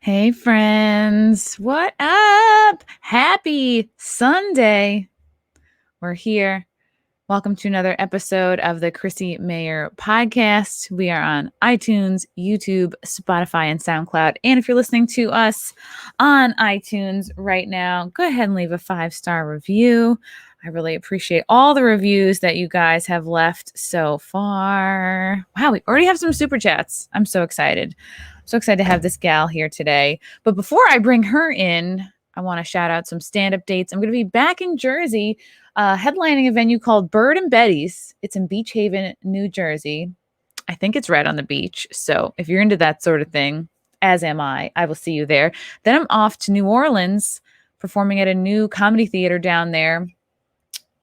Hey, friends. What up? Happy Sunday. We're here. Welcome to another episode of the Chrissy Mayer podcast. We are on iTunes, YouTube, Spotify, and SoundCloud. And if you're listening to us on iTunes right now, go ahead and leave a 5-star review. I really appreciate all the reviews that you guys have left so far. Wow, we already have some super chats. I'm so excited. So excited to have this gal here today. But before I bring her in, I want to shout out some stand-up dates. I'm going to be back in Jersey, headlining a venue called Bird and Betty's. It's in Beach Haven, New Jersey. I think it's right on the beach. So if you're into that sort of thing, as am I will see you there. Then I'm off to New Orleans, performing at a new comedy theater down there.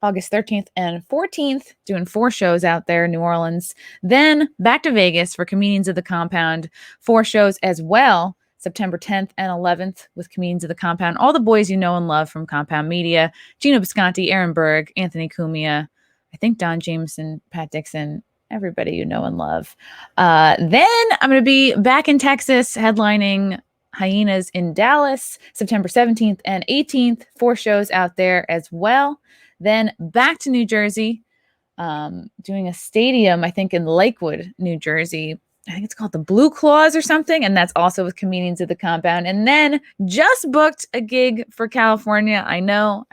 August 13th and 14th, doing 4 shows out there in New Orleans. Then back to Vegas for Comedians of the Compound, 4 shows as well, September 10th and 11th with Comedians of the Compound. All the boys you know and love from Compound Media, Gino Bisconti, Aaron Berg, Anthony Cumia, I think Don Jameson, Pat Dixon, everybody you know and love. Then I'm going to be back in Texas headlining Hyenas in Dallas, September 17th and 18th, 4 shows out there as well. Then back to New Jersey, doing a stadium, I think in Lakewood, New Jersey. I think it's called the Blue Claws or something. And that's also with Comedians of the Compound. And then just booked a gig for California. I know,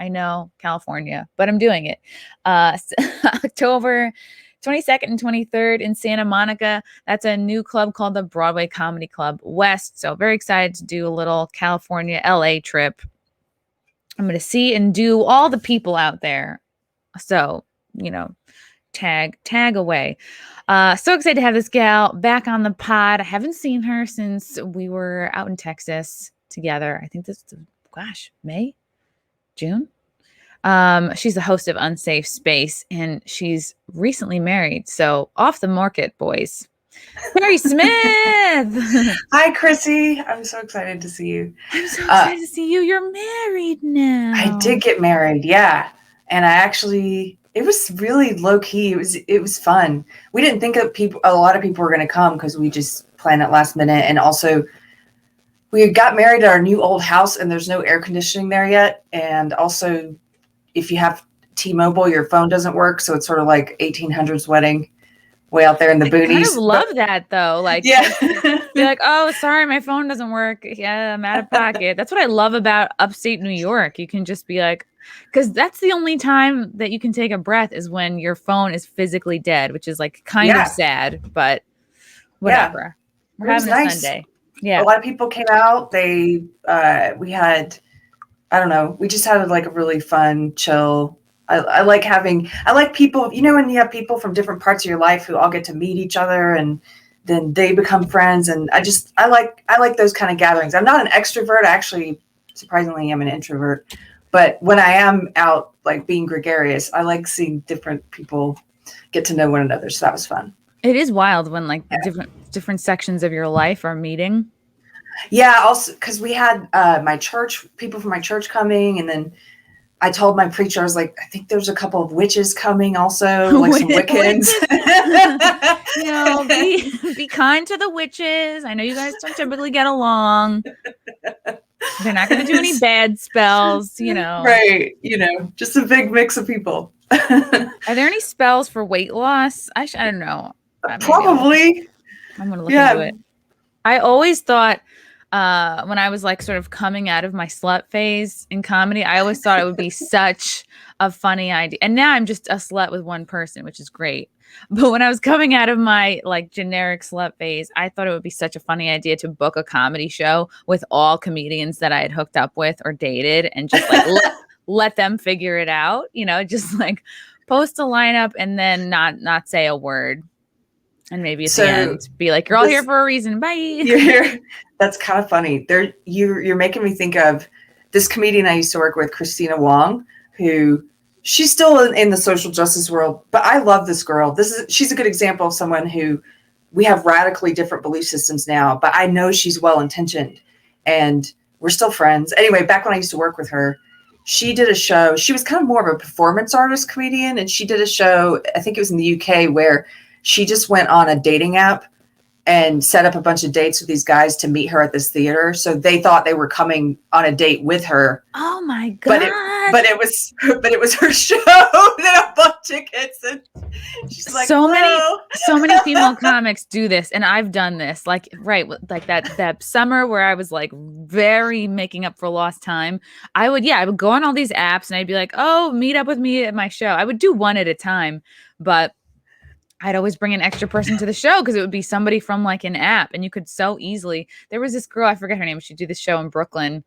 California, but I'm doing it. October 22nd and 23rd in Santa Monica. That's a new club called the Broadway Comedy Club West. So very excited to do a little California, LA trip. I'm going to see and do all the people out there. So, tag away. So excited to have this gal back on the pod. I haven't seen her since we were out in Texas together. I think this is, May, June. She's the host of Unsafe Space, and she's recently married. So off the market, boys. Mary Smith. Hi, Chrissy. I'm so excited to see you. I'm so excited to see you. You're married now. I did get married, yeah. And it was really low key. It was fun. We didn't think a lot of people were going to come because we just planned it last minute. And also, we got married at our new old house, and there's no air conditioning there yet. And also, if you have T-Mobile, your phone doesn't work, so it's sort of like 1800s wedding. Way out there in the boonies. I kind of love that though. Like, yeah. Be like, oh, sorry, my phone doesn't work. Yeah, I'm out of pocket. That's what I love about upstate New York. You can just be like, because that's the only time that you can take a breath is when your phone is physically dead, which is like kind of sad, but whatever. Yeah. We're having a Sunday. Yeah. A lot of people came out. We had, I don't know, we just had like a really fun, chill. I like people, when you have people from different parts of your life who all get to meet each other and then they become friends. And I like those kind of gatherings. I'm not an extrovert. I actually, surprisingly, am an introvert. But when I am out, like being gregarious, I like seeing different people get to know one another. So that was fun. It is wild when different sections of your life are meeting. Yeah. Also, because we had people from my church coming, and then I told my preacher, I was like, I think there's a couple of witches coming also, like some Wiccans. Be kind to the witches. I know you guys don't typically get along. They're not going to do any bad spells, Right. Just a big mix of people. Are there any spells for weight loss? I don't know. Probably. I'm going to look into it. I always thought, when I was like sort of coming out of my slut phase in comedy, I always thought it would be such a funny idea. And now I'm just a slut with one person, which is great. But when I was coming out of my like generic slut phase, I thought it would be such a funny idea to book a comedy show with all comedians that I had hooked up with or dated and just like let them figure it out, just like post a lineup and then not say a word. And maybe at the end, be like, you're all here for a reason. Bye. You're here. That's kind of funny. You're making me think of this comedian I used to work with, Christina Wong, who she's still in the social justice world. But I love this girl. She's a good example of someone who we have radically different belief systems now. But I know she's well-intentioned, and we're still friends. Anyway, back when I used to work with her, she did a show. She was kind of more of a performance artist comedian, and she did a show, I think it was in the UK, where she just went on a dating app and set up a bunch of dates with these guys to meet her at this theater. So they thought they were coming on a date with her. Oh my God. But it was her show that I bought tickets, and she's like, so Hello. many female comics do this, and I've done this. Like that summer where I was like very making up for lost time. I would go on all these apps and I'd be like, oh, meet up with me at my show. I would do one at a time, but I'd always bring an extra person to the show because it would be somebody from like an app, and you could so easily. There was this girl, I forget her name. She'd do this show in Brooklyn.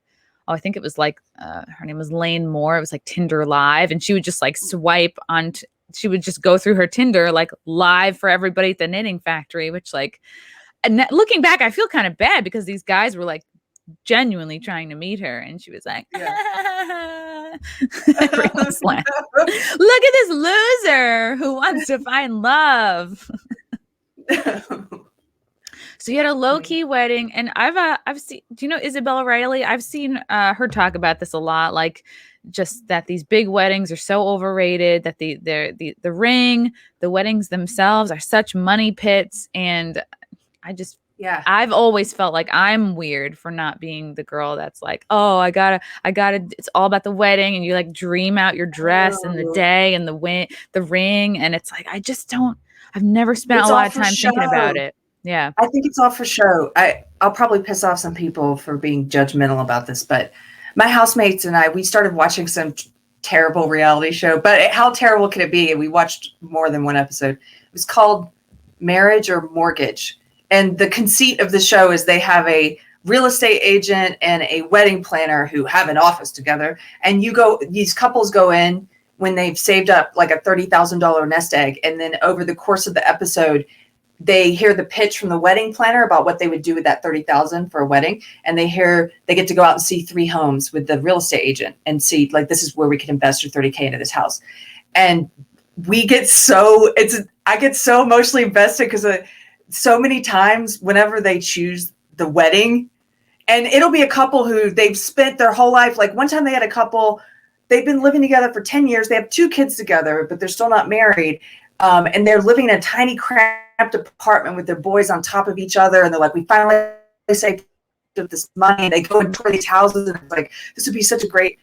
Oh, I think it was like her name was Lane Moore. It was like Tinder Live, and she would just like swipe on. She would just go through her Tinder like live for everybody at the Knitting Factory. Which like, and looking back, I feel kind of bad because these guys were like genuinely trying to meet her, and she was like, everyone's laughing. Look at this loser who wants to find love. So you had a low-key wedding, and I've seen, do you know Isabella Riley? I've seen her talk about this a lot, like just that these big weddings are so overrated, that the ring, the weddings themselves are such money pits, and I've always felt like I'm weird for not being the girl that's like, oh, I gotta, it's all about the wedding, and you like dream out your dress and the day and the ring, and it's like I've never spent a lot of time thinking about it. Yeah. I think it's all for show. I'll probably piss off some people for being judgmental about this, but my housemates and we started watching some terrible reality show, but how terrible can it be? And we watched more than one episode. It was called Marriage or Mortgage. And the conceit of the show is they have a real estate agent and a wedding planner who have an office together. And these couples go in when they've saved up like a $30,000 nest egg. And then over the course of the episode, they hear the pitch from the wedding planner about what they would do with that $30,000 for a wedding. And they get to go out and see 3 homes with the real estate agent and see like, this is where we can invest your $30K into this house. And I get so emotionally invested because so many times whenever they choose the wedding, and it'll be a couple who they've spent their whole life. Like one time they had a couple, they've been living together for 10 years. They have 2 kids together, but they're still not married. And they're living in a tiny cramped apartment with their boys on top of each other. And they're like, we finally saved up this money. They go and tour these houses, and it's like, this would be such a great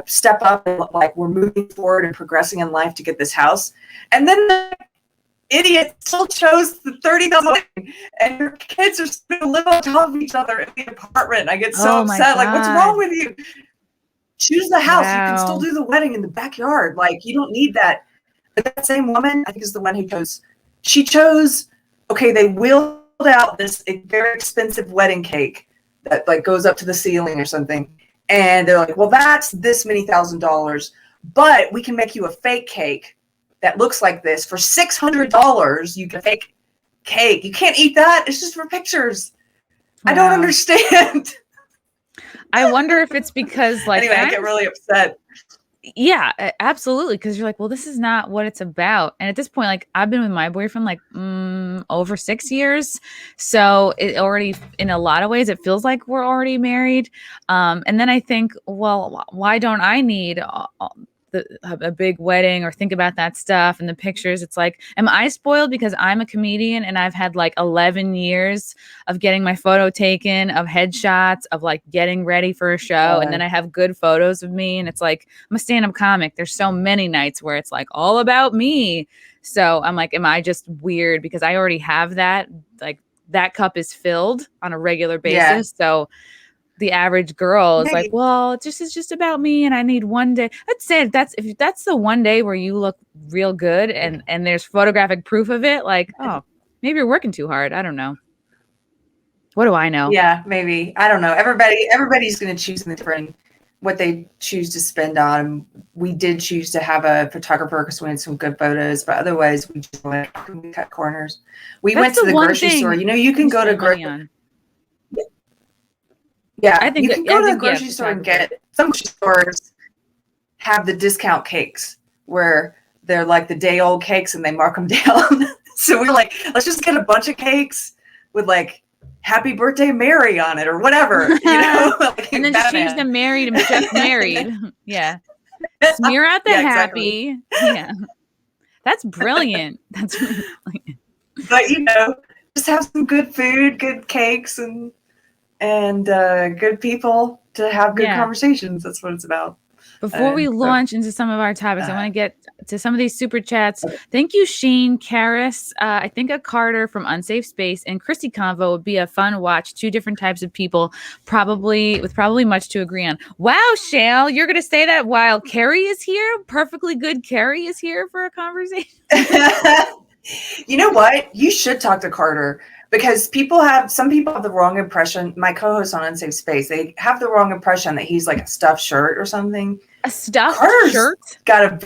step up. And like, we're moving forward and progressing in life to get this house. And then the idiot still chose the $30,000, and your kids are still going to live on top of each other in the apartment. I get so upset. Like, what's wrong with you? Choose the house. Wow. You can still do the wedding in the backyard. Like, you don't need that. But that same woman, I think, is the one who chose, okay, they wheeled out this very expensive wedding cake that like goes up to the ceiling or something. And they're like, well, that's this many $1,000, but we can make you a fake cake that looks like this for $600. You get a fake cake. You can't eat that. It's just for pictures. Wow. I don't understand. I wonder if it's because like, anyway, I get really upset. Yeah, absolutely. Because you're like, well, this is not what it's about. And at this point, like I've been with my boyfriend like over 6 years. So it already, in a lot of ways, it feels like we're already married. And then I think, well, why don't I need a big wedding or think about that stuff and the pictures? It's like, am I spoiled because I'm a comedian and I've had like 11 years of getting my photo taken, of headshots, of like getting ready for a show, and then I have good photos of me, and it's like, I'm a stand-up comic. There's so many nights where it's like all about me. So I'm like, am I just weird because I already have that? Like that cup is filled on a regular basis. Yeah. So the average girl is like, well, this is just about me, and I need one day. I'd say if that's the one day where you look real good and there's photographic proof of it, like, oh, maybe you're working too hard. I don't know. What do I know? Yeah, maybe. I don't know. Everybody's going to choose different what they choose to spend on. We did choose to have a photographer because we had some good photos, but otherwise we just like cut corners. We went to the grocery store. You know, you can go to grocery. Yeah, I think you can go to the grocery store and get some stores have the discount cakes where they're like the day old cakes and they mark them down. So we're like, let's just get a bunch of cakes with like happy birthday Mary on it or whatever, you know? Like and then just change them married and just married. Yeah. Smear out the happy. Exactly. Yeah. That's brilliant. That's really brilliant. But you know, just have some good food, good cakes, and good people to have good conversations. That's what it's about. Before we launch into some of our topics, I want to get to some of these super chats. Thank you, Shane Karras. I think a Carter from Unsafe Space and Chrissy Convo would be a fun watch. Two different types of people, probably much to agree on. Wow, Shale, you're going to say that while Carrie is here? Perfectly good Carrie is here for a conversation. You know what? You should talk to Carter. Because some people have the wrong impression. My co-host on Unsafe Space, they have the wrong impression that he's like a stuffed shirt or something. A stuffed shirt? Got a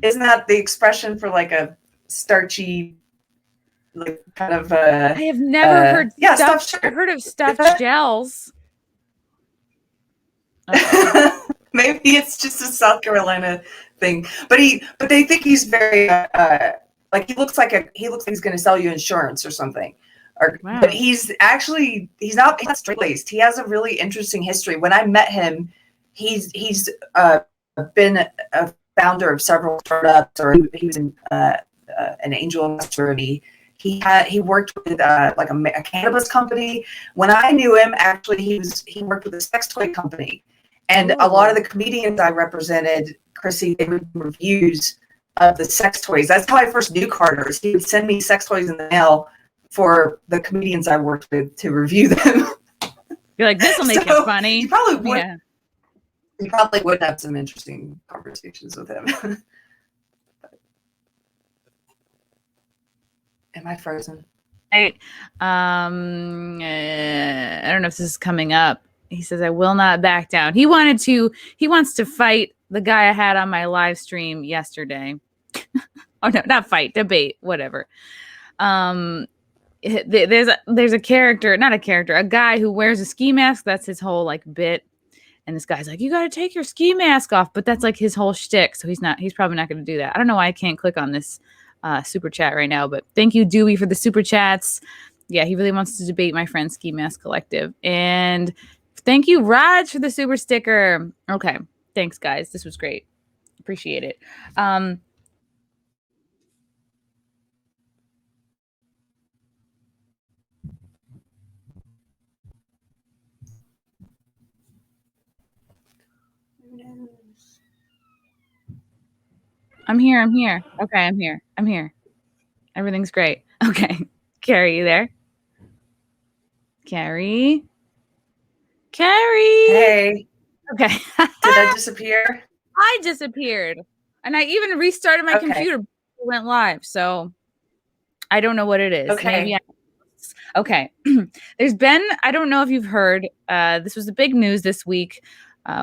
isn't that the expression for like a starchy, like kind of I have never heard stuffed shirt. I've heard of stuffed gels. Okay. Maybe it's just a South Carolina thing. But they think he's very like he looks like he's going to sell you insurance or something. Wow. But he's not straight-laced. He has a really interesting history. When I met him, he's been a founder of several startups, or he was an angel investor, and he worked with like a cannabis company. When I knew him, actually, he worked with a sex toy company, and a lot of the comedians I represented, Chrissy, they would do reviews of the sex toys. That's how I first knew Carter. He would send me sex toys in the mail for the comedians I worked with to review them. You're like, this will make it funny. You probably would. Yeah. You probably would have some interesting conversations with him. Am I frozen? I don't know if this is coming up. He says, I will not back down. He wants to fight the guy I had on my live stream yesterday. Oh no, not fight, debate, whatever. There's a character, not a character, a guy who wears a ski mask. That's his whole like bit. And this guy's like, you got to take your ski mask off. But that's like his whole shtick. So he's probably not going to do that. I don't know why I can't click on this super chat right now, but thank you, Dewey, for the super chats. Yeah, he really wants to debate my friend Ski Mask Collective. And thank you, Raj, for the super sticker. Okay. Thanks, guys. This was great. Appreciate it. I'm here. Okay, I'm here. Everything's great. Okay. Carrie, you there? Carrie? Hey. Okay. Did I disappear? I disappeared. And I even restarted my computer. It went live. So I don't know what it is. Okay. Okay. There's been, I don't know if you've heard, this was the big news this week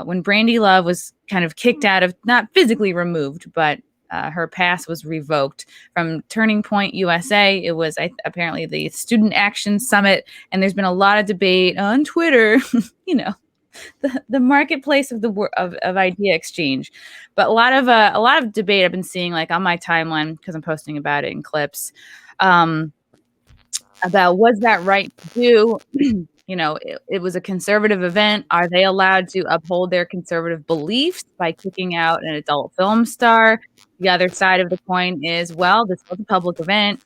when Brandy Love was kind of kicked out of, not physically removed, but her pass was revoked from Turning Point USA. It was apparently the Student Action Summit, and there's been a lot of debate on Twitter, you know, the marketplace of idea exchange. But a lot of debate I've been seeing like on my timeline because I'm posting about it in clips about was that right to do. You know, it was a conservative event. Are they allowed to uphold their conservative beliefs by kicking out an adult film star? The other side of the coin is, well, this was a public event.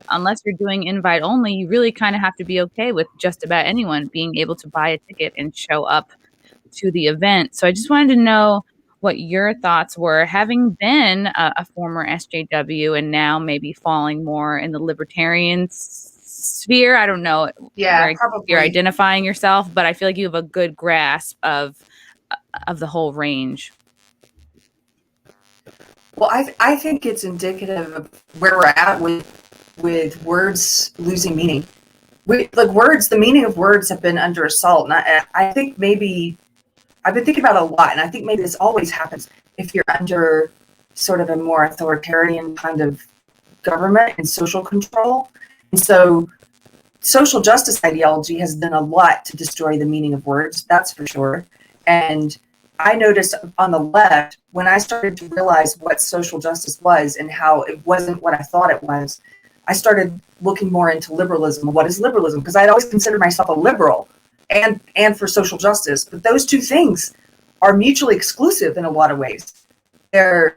Unless you're doing invite only, you really kind of have to be okay with just about anyone being able to buy a ticket and show up to the event. So I just wanted to know what your thoughts were, having been a former SJW and now maybe falling more in the libertarian sphere. I don't know where you're identifying yourself, but I feel like you have a good grasp of the whole range. Well, I think it's indicative of where we're at with words losing meaning. The meaning of words have been under assault. And I think maybe I've been thinking about it a lot, and I think maybe this always happens if you're under sort of a more authoritarian kind of government and social control. And so social justice ideology has done a lot to destroy the meaning of words, that's for sure. And I noticed on the left, when I started to realize what social justice was and how it wasn't what I thought it was, I started looking more into liberalism. What is liberalism? Because I'd always considered myself a liberal and for social justice. But those two things are mutually exclusive in a lot of ways. They're,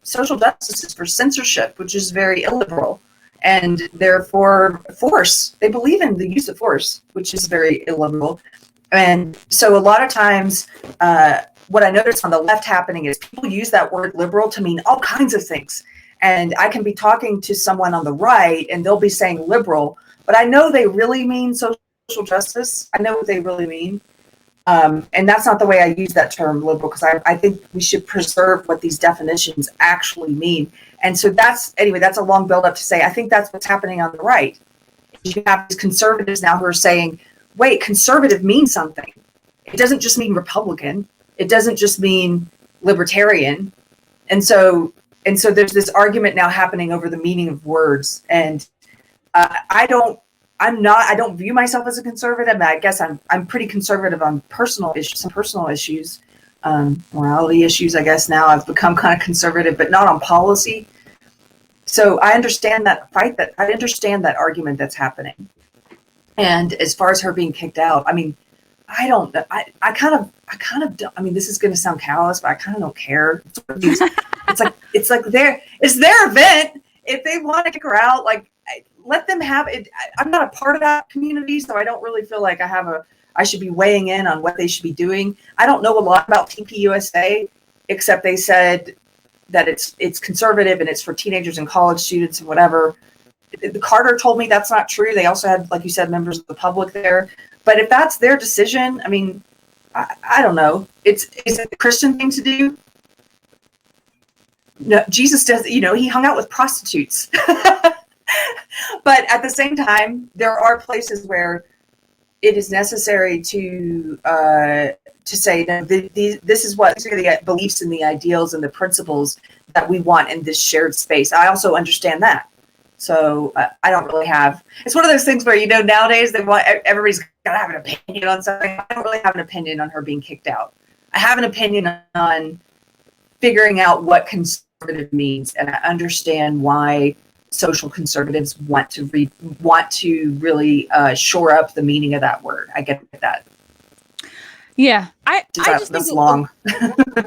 social justice is for censorship, which is very illiberal. and therefore force. They believe in the use of force, which is very illiberal. And so a lot of times, what I notice on the left happening is people use that word liberal to mean all kinds of things. And I can be talking to someone on the right and they'll be saying liberal, but I know they really mean social justice. I know what they really mean. And that's not the way I use that term liberal, because I think we should preserve what these definitions actually mean. And so that's a long build up to say, I think that's what's happening on the right. You have these conservatives now who are saying, wait, conservative means something. It doesn't just mean Republican. It doesn't just mean libertarian. And so there's this argument now happening over the meaning of words. And I don't view myself as a conservative. I guess I'm pretty conservative on some personal issues, morality issues. I guess now I've become kind of conservative, but not on policy. So I understand that fight. I understand that argument that's happening. And as far as her being kicked out, I mean, I don't know. I kind of don't. I mean, this is going to sound callous, but I kind of don't care. It's like it's their event. If they want to kick her out, like, let them have it. I'm not a part of that community, so I don't really feel like I should be weighing in on what they should be doing. I don't know a lot about TPUSA, except they said that it's conservative and it's for teenagers and college students and whatever. Carter told me that's not true. They also had, like you said, members of the public there. But if that's their decision, I mean, I don't know. Is it the Christian thing to do? No, Jesus does. He hung out with prostitutes. But at the same time, there are places where it is necessary to say, no, these are the beliefs and the ideals and the principles that we want in this shared space. I also understand that. So I don't really have. It's one of those things where nowadays everybody's got to have an opinion on something. I don't really have an opinion on her being kicked out. I have an opinion on figuring out what conservative means, and I understand why social conservatives want to really shore up the meaning of that word. I get that. Yeah, I just that's think long.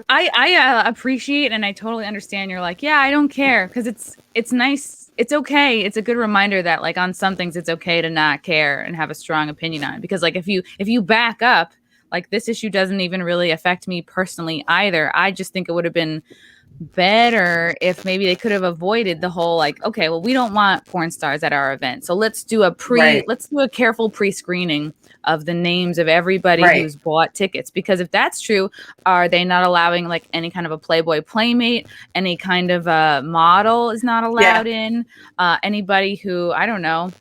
I appreciate, and I totally understand. You're like, yeah, I don't care, because it's nice. It's okay. It's a good reminder that, like, on some things it's okay to not care and have a strong opinion on it. Because, like, if you back up, like, this issue doesn't even really affect me personally either. I just think it would have been better if maybe they could have avoided the whole, like, okay, well, we don't want porn stars at our event, so let's do a careful pre-screening of the names of everybody who's bought tickets. Because if that's true, are they not allowing, like, any kind of a Playboy Playmate, any kind of a model is not allowed in, anybody who, I don't know,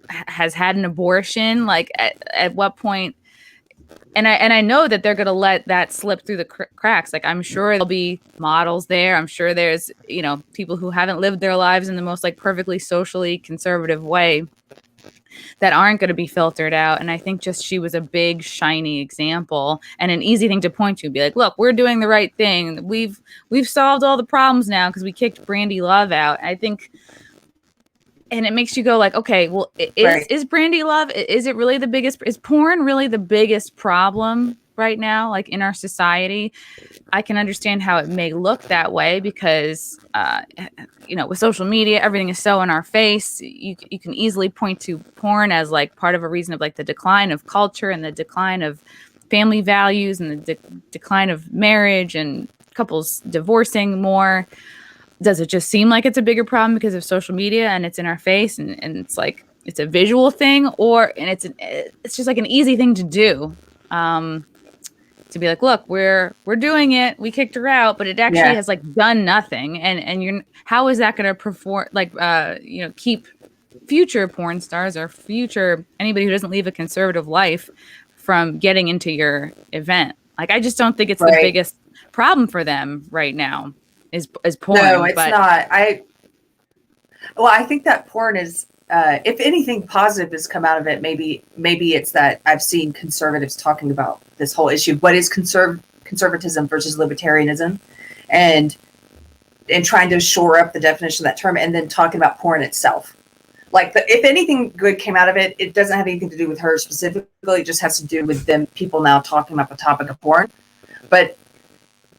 has had an abortion, like, at what point? And I know that they're going to let that slip through the cracks. Like, I'm sure there'll be models there. I'm sure there's, people who haven't lived their lives in the most, like, perfectly socially conservative way that aren't going to be filtered out. And I think just she was a big, shiny example and an easy thing to point to. Be like, look, we're doing the right thing. We've solved all the problems now because we kicked Brandy Love out. I think. And it makes you go like, okay, well, is Brandy Love, is porn really the biggest problem right now, like, in our society? I can understand how it may look that way because, with social media, everything is so in our face. You can easily point to porn as, like, part of a reason of, like, the decline of culture and the decline of family values and the decline of marriage and couples divorcing more. Does it just seem like it's a bigger problem because of social media and it's in our face and it's like it's a visual thing, and it's just like an easy thing to do, to be like, look, we're doing it, we kicked her out, but it actually has, like, done nothing, and how is that going to perform, like, keep future porn stars or future anybody who doesn't leave a conservative life from getting into your event? Like, I just don't think it's the biggest problem for them right now. Is porn. No, it's not. I think that porn is, if anything positive has come out of it, maybe it's that I've seen conservatives talking about this whole issue. What is conservatism versus libertarianism, and trying to shore up the definition of that term, and then talking about porn itself. Like, if anything good came out of it, it doesn't have anything to do with her specifically. It just has to do with people now talking about the topic of porn. But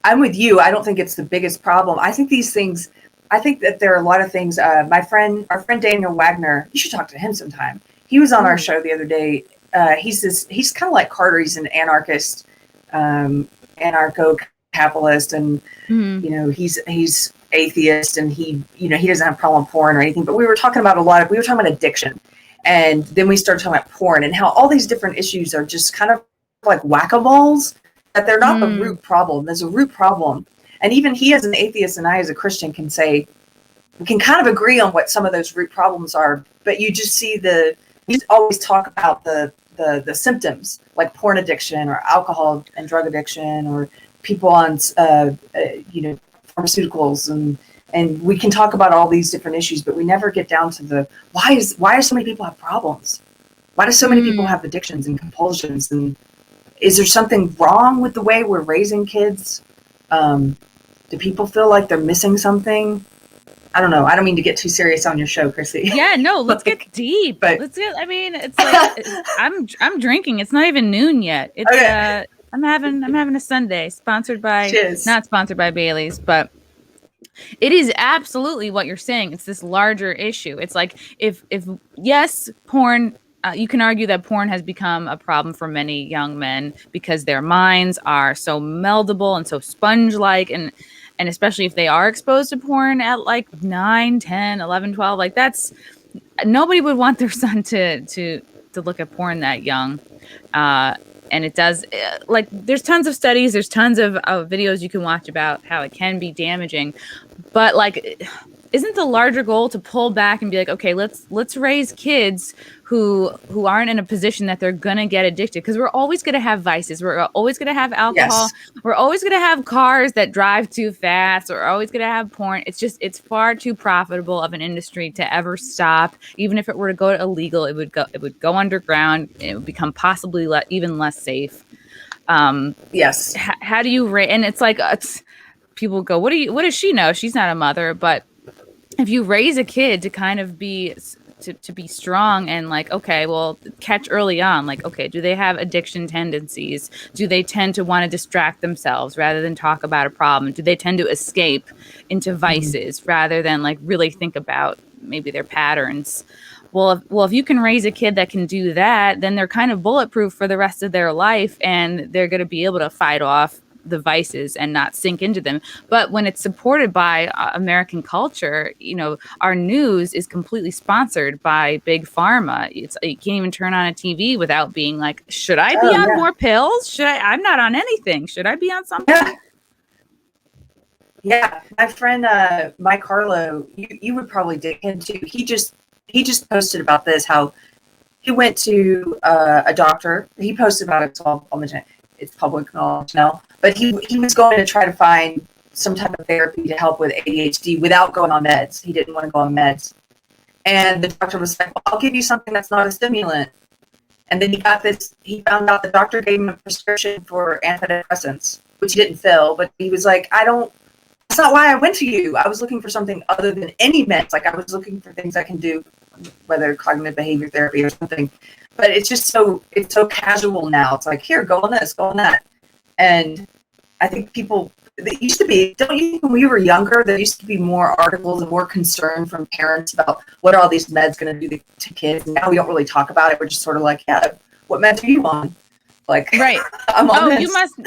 I'm with you. I don't think it's the biggest problem. I think these things, I think that there are a lot of things. Our friend Daniel Wagner, you should talk to him sometime. He was on our show the other day. He's kind of like Carter. He's an anarchist, anarcho-capitalist, and you know, he's atheist, and he doesn't have a problem with porn or anything. But we were talking about addiction, and then we started talking about porn and how all these different issues are just kind of like whack-a-moles. That they're not the root problem. There's a root problem. And even he as an atheist and I as a Christian can say, we can kind of agree on what some of those root problems are, but you just see you always talk about the symptoms, like porn addiction or alcohol and drug addiction, or people on, pharmaceuticals, and we can talk about all these different issues, but we never get down to why do so many people have problems? Why do so many people have addictions and compulsions? And is there something wrong with the way we're raising kids? Do people feel like they're missing something? I don't know. I don't mean to get too serious on your show, Chrissy. Yeah, no, let's get deep. I mean, it's like I'm drinking. It's not even noon yet. It's okay. I'm having a Sunday not sponsored by Bailey's, but it is absolutely what you're saying. It's this larger issue. It's like if yes, porn. You can argue that porn has become a problem for many young men because their minds are so meldable and so sponge-like, and especially if they are exposed to porn at like 9, 10, 11, 12, like nobody would want their son to look at porn that young. And it does, like, there's tons of studies, there's tons of videos you can watch about how it can be damaging, but like, isn't the larger goal to pull back and be like, okay, let's raise kids who aren't in a position that they're gonna get addicted? Because we're always gonna have vices. We're always gonna have alcohol. Yes. We're always gonna have cars that drive too fast. We're always gonna have porn. It's far too profitable of an industry to ever stop. Even if it were to go illegal, it would go underground. It would become possibly even less safe. Yes. How do you rate? And it's like people go, what does she know? She's not a mother, but if you raise a kid to kind of be to be strong and like, okay, well, catch early on, like, okay, do they have addiction tendencies? Do they tend to want to distract themselves rather than talk about a problem? Do they tend to escape into vices rather than like really think about maybe their patterns? Well, if you can raise a kid that can do that, then they're kind of bulletproof for the rest of their life, and they're going to be able to fight off the vices and not sink into them. But when it's supported by American culture, you know, our news is completely sponsored by big pharma. You can't even turn on a TV without being like, should I be on more pills? I'm not on anything. Should I be on something? Yeah. My friend, Mike Harlow, you would probably dig him too. He just posted about this, how he went to a doctor. He posted about it, so I'll mention it. It's public knowledge now, but he was going to try to find some type of therapy to help with ADHD without going on meds. He didn't want to go on meds. And the doctor was like, well, I'll give you something that's not a stimulant. And then he found out the doctor gave him a prescription for antidepressants, which he didn't fill, but he was like, that's not why I went to you. I was looking for something other than any meds. Like, I was looking for things I can do, whether cognitive behavior therapy or something. But it's so casual now. It's like, here, go on this, go on that. And I think it used to be, don't you think when we were younger, there used to be more articles and more concern from parents about what are all these meds going to do to kids? And now we don't really talk about it. We're just sort of like, yeah, what meds are you on? Like, right. I'm on this. You must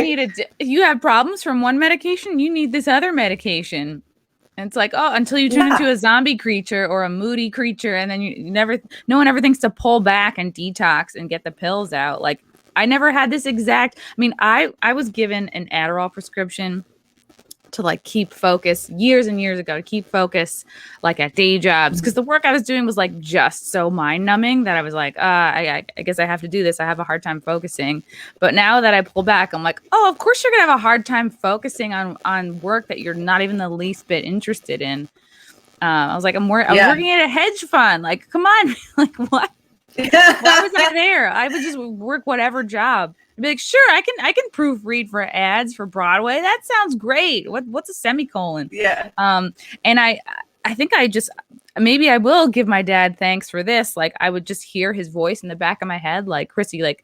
need you have problems from one medication, you need this other medication. And it's like, oh, until you turn into a zombie creature or a moody creature, and then no one ever thinks to pull back and detox and get the pills out. Like, I never had this I was given an Adderall prescription to like keep focus years and years ago, to keep focus like at day jobs, because the work I was doing was like just so mind numbing that I was like, I guess I have to do this. I have a hard time focusing. But now that I pull back, I'm like, oh, of course you're gonna have a hard time focusing on work that you're not even the least bit interested in. I was like, I'm working at a hedge fund. Like, come on, like what? Why was I there? I would just work whatever job. I'd be like, sure, I can proofread for ads for Broadway. That sounds great. What's a semicolon? Yeah. And I think maybe I will give my dad thanks for this. Like, I would just hear his voice in the back of my head, like, Chrissy, like,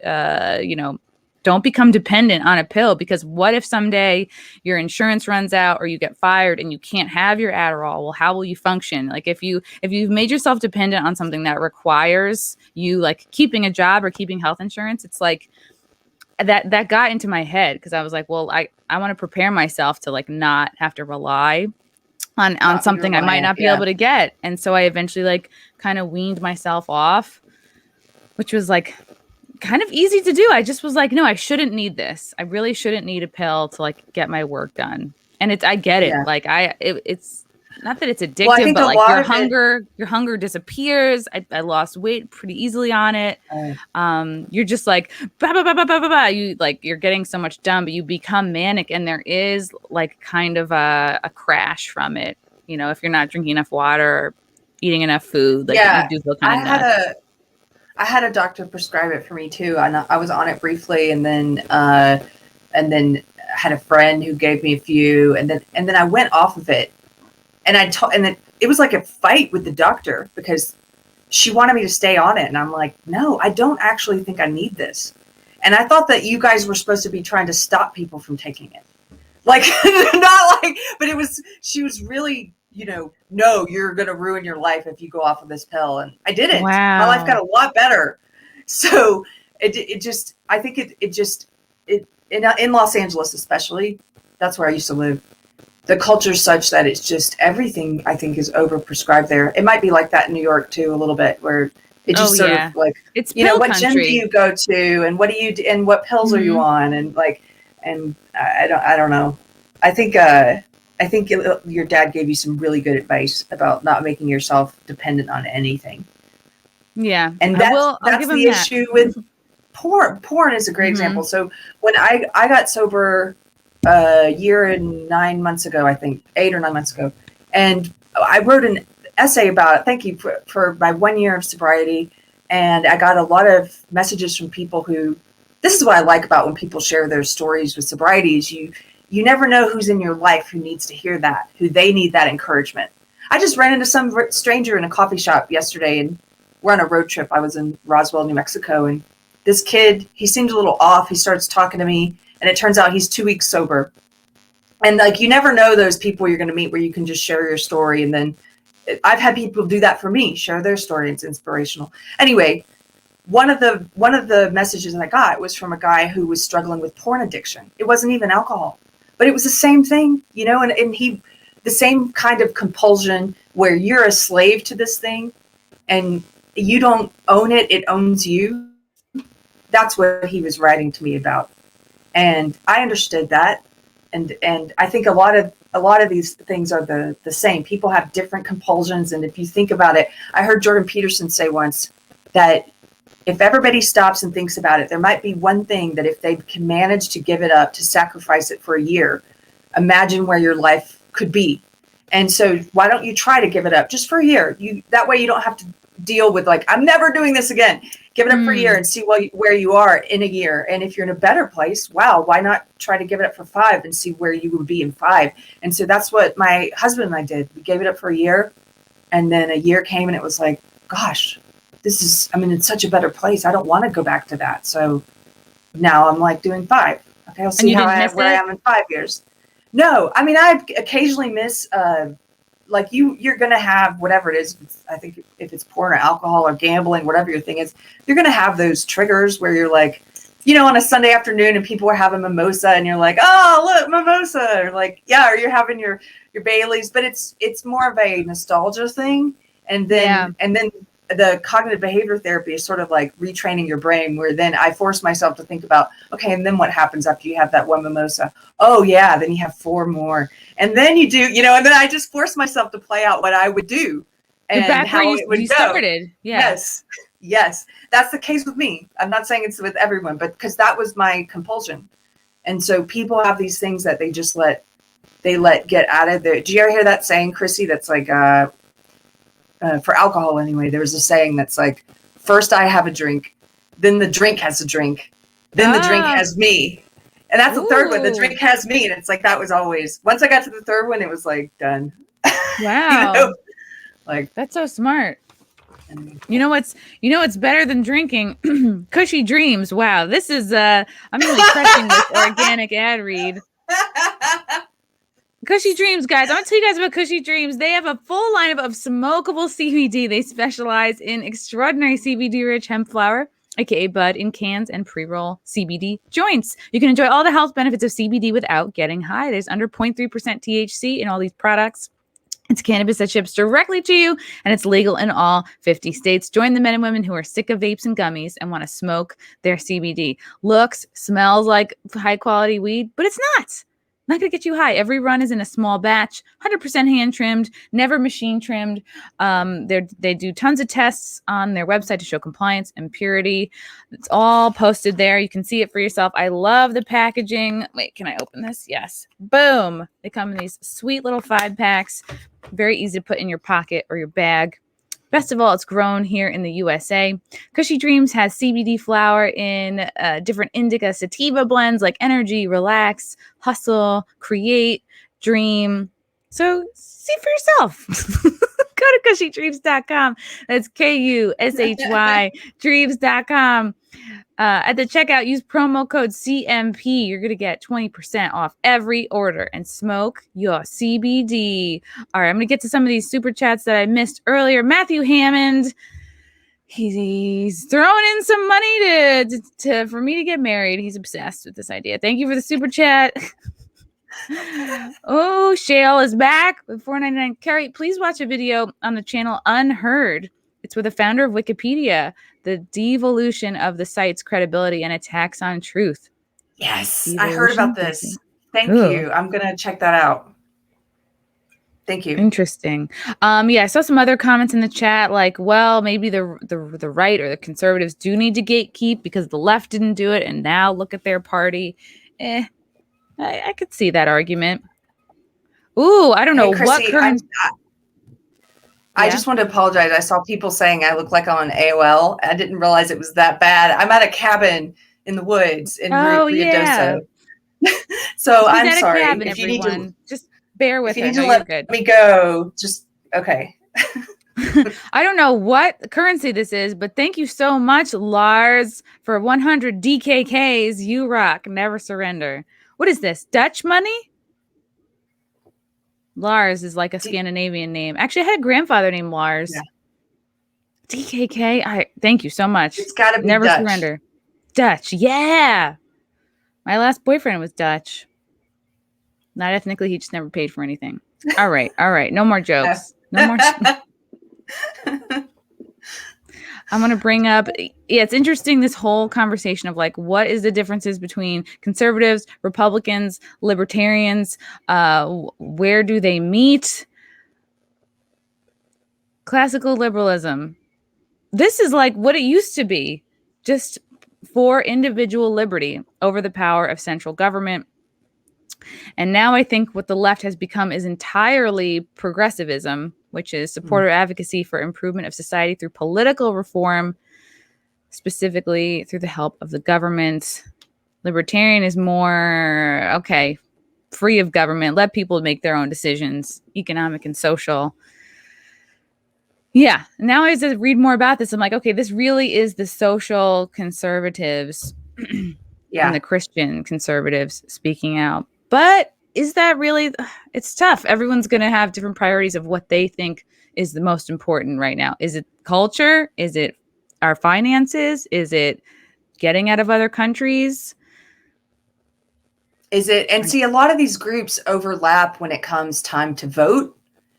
don't become dependent on a pill, because what if someday your insurance runs out or you get fired and you can't have your Adderall? Well, how will you function? Like if you've made yourself dependent on something that requires you like keeping a job or keeping health insurance, it's like that got into my head because I was like, well, I want to prepare myself to like not have to rely on something I might not be able to get. And so I eventually like kind of weaned myself off, which was like kind of easy to do. I just was like, no, I shouldn't need this. I really shouldn't need a pill to like get my work done. And I get it. Like it's not that it's addictive, but like your hunger disappears. I lost weight pretty easily on it. You're just like, bah, bah, bah, bah, bah, bah, bah. You're getting so much done, but you become manic, and there is like kind of a crash from it. You know, if you're not drinking enough water or eating enough food, like you do feel kind of nuts. I had a doctor prescribe it for me too. I was on it briefly, and then had a friend who gave me a few, and then I went off of it. And then it was like a fight with the doctor because she wanted me to stay on it. And I'm like, no, I don't actually think I need this. And I thought that you guys were supposed to be trying to stop people from taking it. Like, not like, but she was really, no, you're going to ruin your life if you go off of this pill. And I didn't. Wow. My life got a lot better. So I think in Los Angeles, especially, that's where I used to live. The culture is such that it's just everything, I think, is overprescribed there. It might be like that in New York too, a little bit, where it just of like, it's what country. gym do you go to, and what do you do, and what pills are you on, and I don't know. I think your dad gave you some really good advice about not making yourself dependent on anything. Yeah, and that's the issue with porn. Porn is a great example. So when I got sober a year and 9 months ago, I think 8 or 9 months ago. And I wrote an essay about it. Thank you for my 1 year of sobriety. And I got a lot of messages from people this is what I like about when people share their stories with sobriety is you never know who's in your life who needs to hear that, who they need that encouragement. I just ran into some stranger in a coffee shop yesterday, and we're on a road trip. I was in Roswell, New Mexico, and this kid, he seemed a little off. He starts talking to me. And it turns out he's 2 weeks sober. And like, you never know those people you're going to meet where you can just share your story. And then I've had people do that for me, share their story. It's inspirational. Anyway, one of the messages that I got was from a guy who was struggling with porn addiction. It wasn't even alcohol, but it was the same thing, and the same kind of compulsion where you're a slave to this thing and you don't own it. It owns you. That's what he was writing to me about. And I understood that. And I think a lot of these things are the same. People have different compulsions. And if you think about it, I heard Jordan Peterson say once that if everybody stops and thinks about it, there might be one thing that if they can manage to give it up, to sacrifice it for a year, imagine where your life could be. And so why don't you try to give it up just for a year? That way you don't have to deal with like, I'm never doing this again. Give it up for a year and see where you are in a year. And if you're in a better place, wow, why not try to give it up for 5 and see where you would be in 5? And so that's what my husband and I did. We gave it up for a year. And then a year came and it was like, gosh, I'm in such a better place. I don't want to go back to that. So now I'm like doing 5. Okay, I'll see where I am in 5 years. No, I mean, I occasionally miss, like you're going to have whatever it is. I think if it's porn or alcohol or gambling, whatever your thing is, you're going to have those triggers where you're like, on a Sunday afternoon and people are having mimosa and you're like, oh, look, mimosa. Or like, yeah, or you're having your Baileys, but it's more of a nostalgia thing. And then the cognitive behavior therapy is sort of like retraining your brain, where then I force myself to think about, okay, and then what happens after you have that one mimosa? Oh yeah, then you have 4 more. And then you do, and then I just force myself to play out what I would do and how it would go. Started. Yeah. Yes. That's the case with me. I'm not saying it's with everyone, but because that was my compulsion. And so people have these things that they just let get out of there. Do you ever hear that saying, Chrissy, that's like, for alcohol anyway, there was a saying that's like, first I have a drink, then the drink has a drink, then the drink has me. And that's the third one, the drink has me. And it's like, that was always, once I got to the third one, it was like done. Wow. Like, that's so smart. You know what's better than drinking? Cushy Dreams. Wow, this is I'm really crushing this organic ad read. Cushy Dreams, guys. I'm gonna tell you guys about Cushy Dreams. They have a full lineup of smokable CBD. They specialize in extraordinary CBD-rich hemp flower, aka bud, in cans and pre-roll CBD joints. You can enjoy all the health benefits of CBD without getting high. There's under 0.3% THC in all these products. It's cannabis that ships directly to you, and it's legal in all 50 states. Join the men and women who are sick of vapes and gummies and want to smoke their CBD. Looks, smells like high-quality weed, but it's not. Not going to get you high. Every run is in a small batch, 100% hand trimmed, never machine trimmed. They do tons of tests on their website to show compliance and purity. It's all posted there. You can see it for yourself. I love the packaging. Wait, can I open this? Yes. Boom. They come in these sweet little 5-packs. Very easy to put in your pocket or your bag. Best of all, it's grown here in the USA. Cushy Dreams has CBD flower in different indica sativa blends like Energy, Relax, Hustle, Create, Dream. So see for yourself. Go to cushydreams.com. That's KUSHY dreams.com. At the checkout, use promo code CMP. You're going to get 20% off every order and smoke your CBD. All right, I'm going to get to some of these super chats that I missed earlier. Matthew Hammond, he's throwing in some money for me to get married. He's obsessed with this idea. Thank you for the super chat. Oh, Shale is back with $4.99. Carrie, please watch a video on the channel Unheard. It's with the founder of Wikipedia, the devolution of the site's credibility and attacks on truth. Yes, I heard about this. Thank you. I'm going to check that out. Thank you. Interesting. Yeah, I saw some other comments in the chat like, well, maybe the right or the conservatives do need to gatekeep because the left didn't do it, and now look at their party. I could see that argument. Ooh, I don't know Chrissy, what current... I just want to apologize. I saw people saying I look like I'm on AOL. I didn't realize it was that bad. I'm at a cabin in the woods in Rio Doso. So I'm sorry. Cabin, if you need to, just bear with me. If you need to let me go, just okay. I don't know what currency this is, but thank you so much, Lars, for 100 DKKs. You rock. Never surrender. What is this? Dutch money? Lars is like a Scandinavian name. Actually, I had a grandfather named Lars. Yeah. DKK. Thank you so much. It's got to be Never Dutch. surrender. Dutch. Yeah. My last boyfriend was Dutch. Not ethnically. He just never paid for anything. All right. All right. No more jokes. No more. I'm going to bring up, it's interesting, this whole conversation of like, what is the differences between conservatives, Republicans, libertarians? Where do they meet? Classical liberalism. This is like what it used to be, just for individual liberty over the power of central government. And now I think what the left has become is entirely progressivism, which is support or advocacy for improvement of society through political reform, specifically through the help of the government. Libertarian is more, okay, free of government, let people make their own decisions, economic and social. Yeah, now as I read more about this, I'm like, okay, this really is the social conservatives and the Christian conservatives speaking out. But is that really, it's tough. Everyone's going to have different priorities of what they think is the most important right now. Is it culture? Is it our finances? Is it getting out of other countries? Is it, and see, a lot of these groups overlap when it comes time to vote.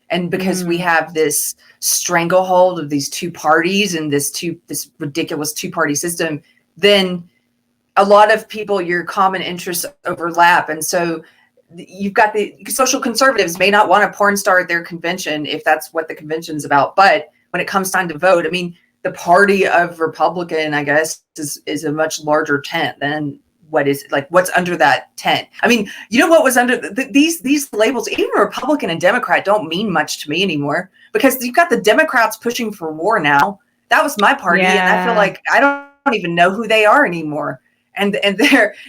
And because we have this stranglehold of these two parties and this ridiculous two-party system, then a lot of people, your common interests overlap. And so you've got the social conservatives may not want a porn star at their convention if that's what the convention's about. But when it comes time to vote, I mean, the party of Republican, I guess, is a much larger tent than what's under that tent. I mean, you know what was under these labels, even Republican and Democrat don't mean much to me anymore because you've got the Democrats pushing for war now. That was my party. And I feel like I don't even know who they are anymore. And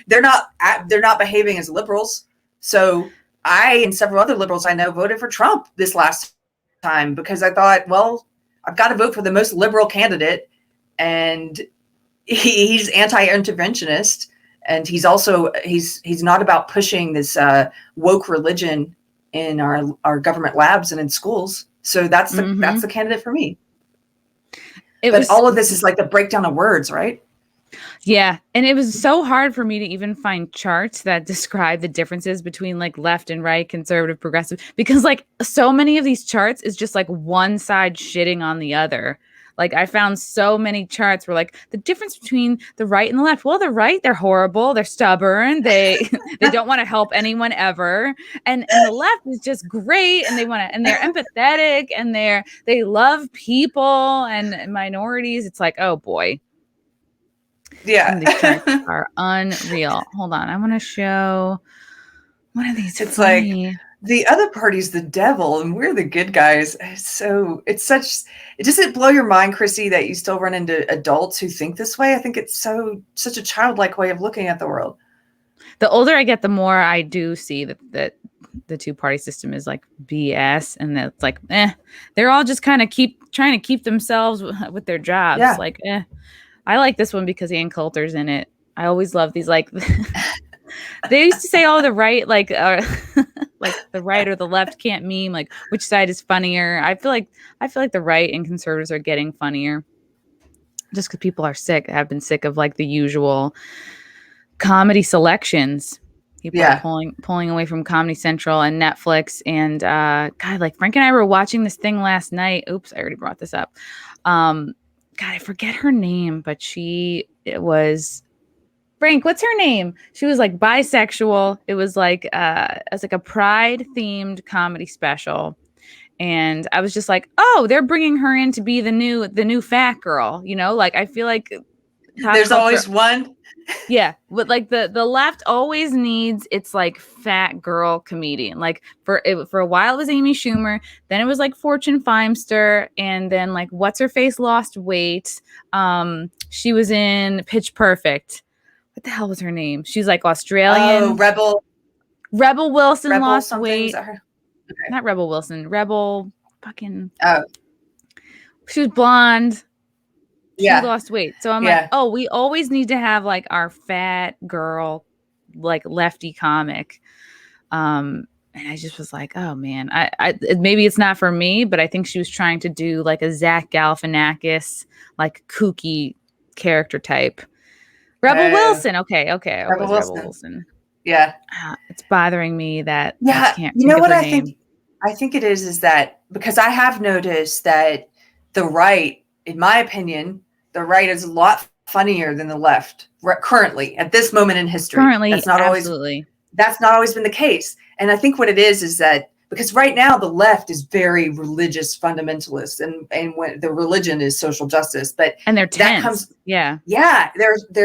they're not behaving as liberals. So I and several other liberals I know voted for Trump this last time because I thought, well, I've got to vote for the most liberal candidate, and he's anti-interventionist, and he's also he's not about pushing this woke religion in our government labs and in schools. So that's the candidate for me. All of this is like the breakdown of words, right? Yeah. And it was so hard for me to even find charts that describe the differences between like left and right, conservative, progressive, because like so many of these charts is just like one side shitting on the other. Like I found so many charts where like the difference between the right and the left. Well, the right, they're horrible. They're stubborn. They don't want to help anyone ever. And the left is just great. And and they're empathetic and they love people and minorities. It's like, oh boy. Yeah. Some of these charts are unreal. Hold on. I want to show one of these. It's funny. Like the other party's the devil and we're the good guys. So it doesn't blow your mind, Chrissy, that you still run into adults who think this way? I think it's such a childlike way of looking at the world. The older I get, the more I do see that the two-party system is like BS, and that's like, they're all just kind of trying to keep themselves with their jobs. Yeah. Like, I like this one because Ann Coulter's in it. I always love these, like, they used to say, oh, the right, like like the right or the left can't meme, like which side is funnier. I feel like the right and conservatives are getting funnier just because people are have been sick of like the usual comedy selections. People are pulling away from Comedy Central and Netflix. And God, like Frank and I were watching this thing last night. Oops, I already brought this up. God, I forget her name, but it was Frank. What's her name? She was like bisexual. It was like a pride themed comedy special. And I was just like, oh, they're bringing her in to be the new fat girl. You know, like I feel like there's always one. Yeah, but like the left always needs its like fat girl comedian. Like for a while it was Amy Schumer, then it was like Fortune Feimster, and then like what's her face lost weight. She was in Pitch Perfect. What the hell was her name? She's like Australian. Oh, Rebel Wilson Rebel lost something. weight. Is that her? Okay. Not Rebel Wilson. Rebel fucking. Oh. She was blonde. She lost weight. So I'm like, oh, we always need to have like our fat girl, like lefty comic. And I just was like, oh man, I maybe it's not for me, but I think she was trying to do like a Zach Galifianakis, like kooky character type. Rebel Wilson. Okay. Rebel Wilson. Yeah. It's bothering me that I can't you know what I name. think? I think it is that because I have noticed that the right, in my opinion, the right is a lot funnier than the left currently at this moment in history. That's not always been the case. And I think what it is that because right now the left is very religious fundamentalist and when the religion is social justice, and they're tense. They're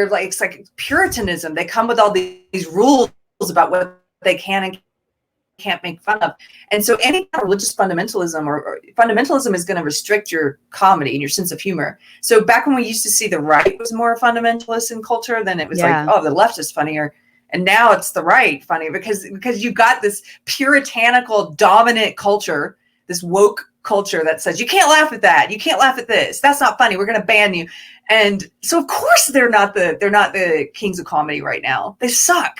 like, it's like Puritanism. They come with all these rules about what they can and can't make fun of. And so any kind of religious fundamentalism or fundamentalism is going to restrict your comedy and your sense of humor. So back when we used to see the right was more fundamentalist in culture, then it was like, oh, the left is funnier. And now it's the right funny because you got this puritanical dominant culture, this woke culture that says, you can't laugh at that. You can't laugh at this. That's not funny. We're going to ban you. And so of course they're not the kings of comedy right now. They suck.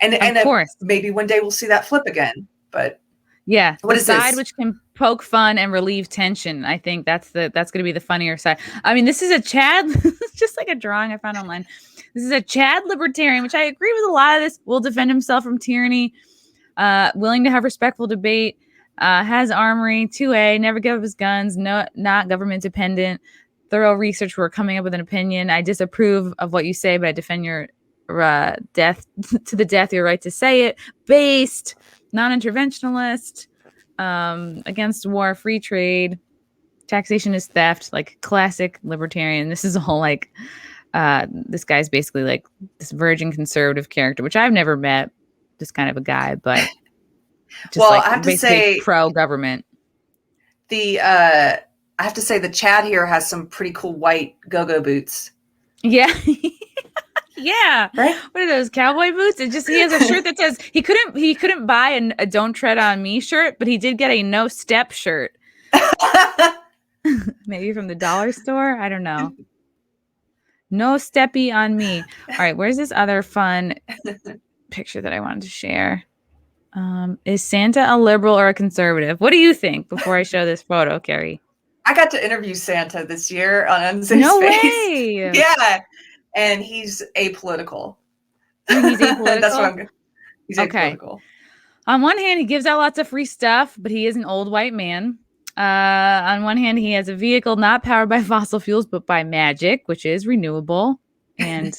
And of course, maybe one day we'll see that flip again. But what is side this? Which can poke fun and relieve tension. I think that's going to be the funnier side. I mean, this is a Chad, just like a drawing I found online. This is a Chad libertarian, which I agree with a lot of this. Will defend himself from tyranny. Willing to have respectful debate. Has armory. 2A. Never give up his guns. No, not government dependent. Thorough research. We're coming up with an opinion. I disapprove of what you say, but I defend your death to the death, your right to say it. Based, non-interventionalist, against war, free trade, taxation is theft, like classic libertarian. This is all like this guy's basically like this virgin conservative character, which I've never met, just kind of a guy, but just well, I have to say pro-government. I have to say the Chad here has some pretty cool white go-go boots. Yeah. Yeah. Right? What are those, cowboy boots? He has a shirt that says he couldn't buy a Don't Tread on Me shirt, but he did get a No Step shirt. Maybe from the dollar store. I don't know. No steppy on me. All right, where's this other fun picture that I wanted to share? Is Santa a liberal or a conservative? What do you think before I show this photo, Carrie? I got to interview Santa this year on No Space. way. Yeah. And he's apolitical. He's apolitical? That's what he's okay. apolitical. On one hand, he gives out lots of free stuff, but he is an old white man. On one hand, he has a vehicle not powered by fossil fuels, but by magic, which is renewable and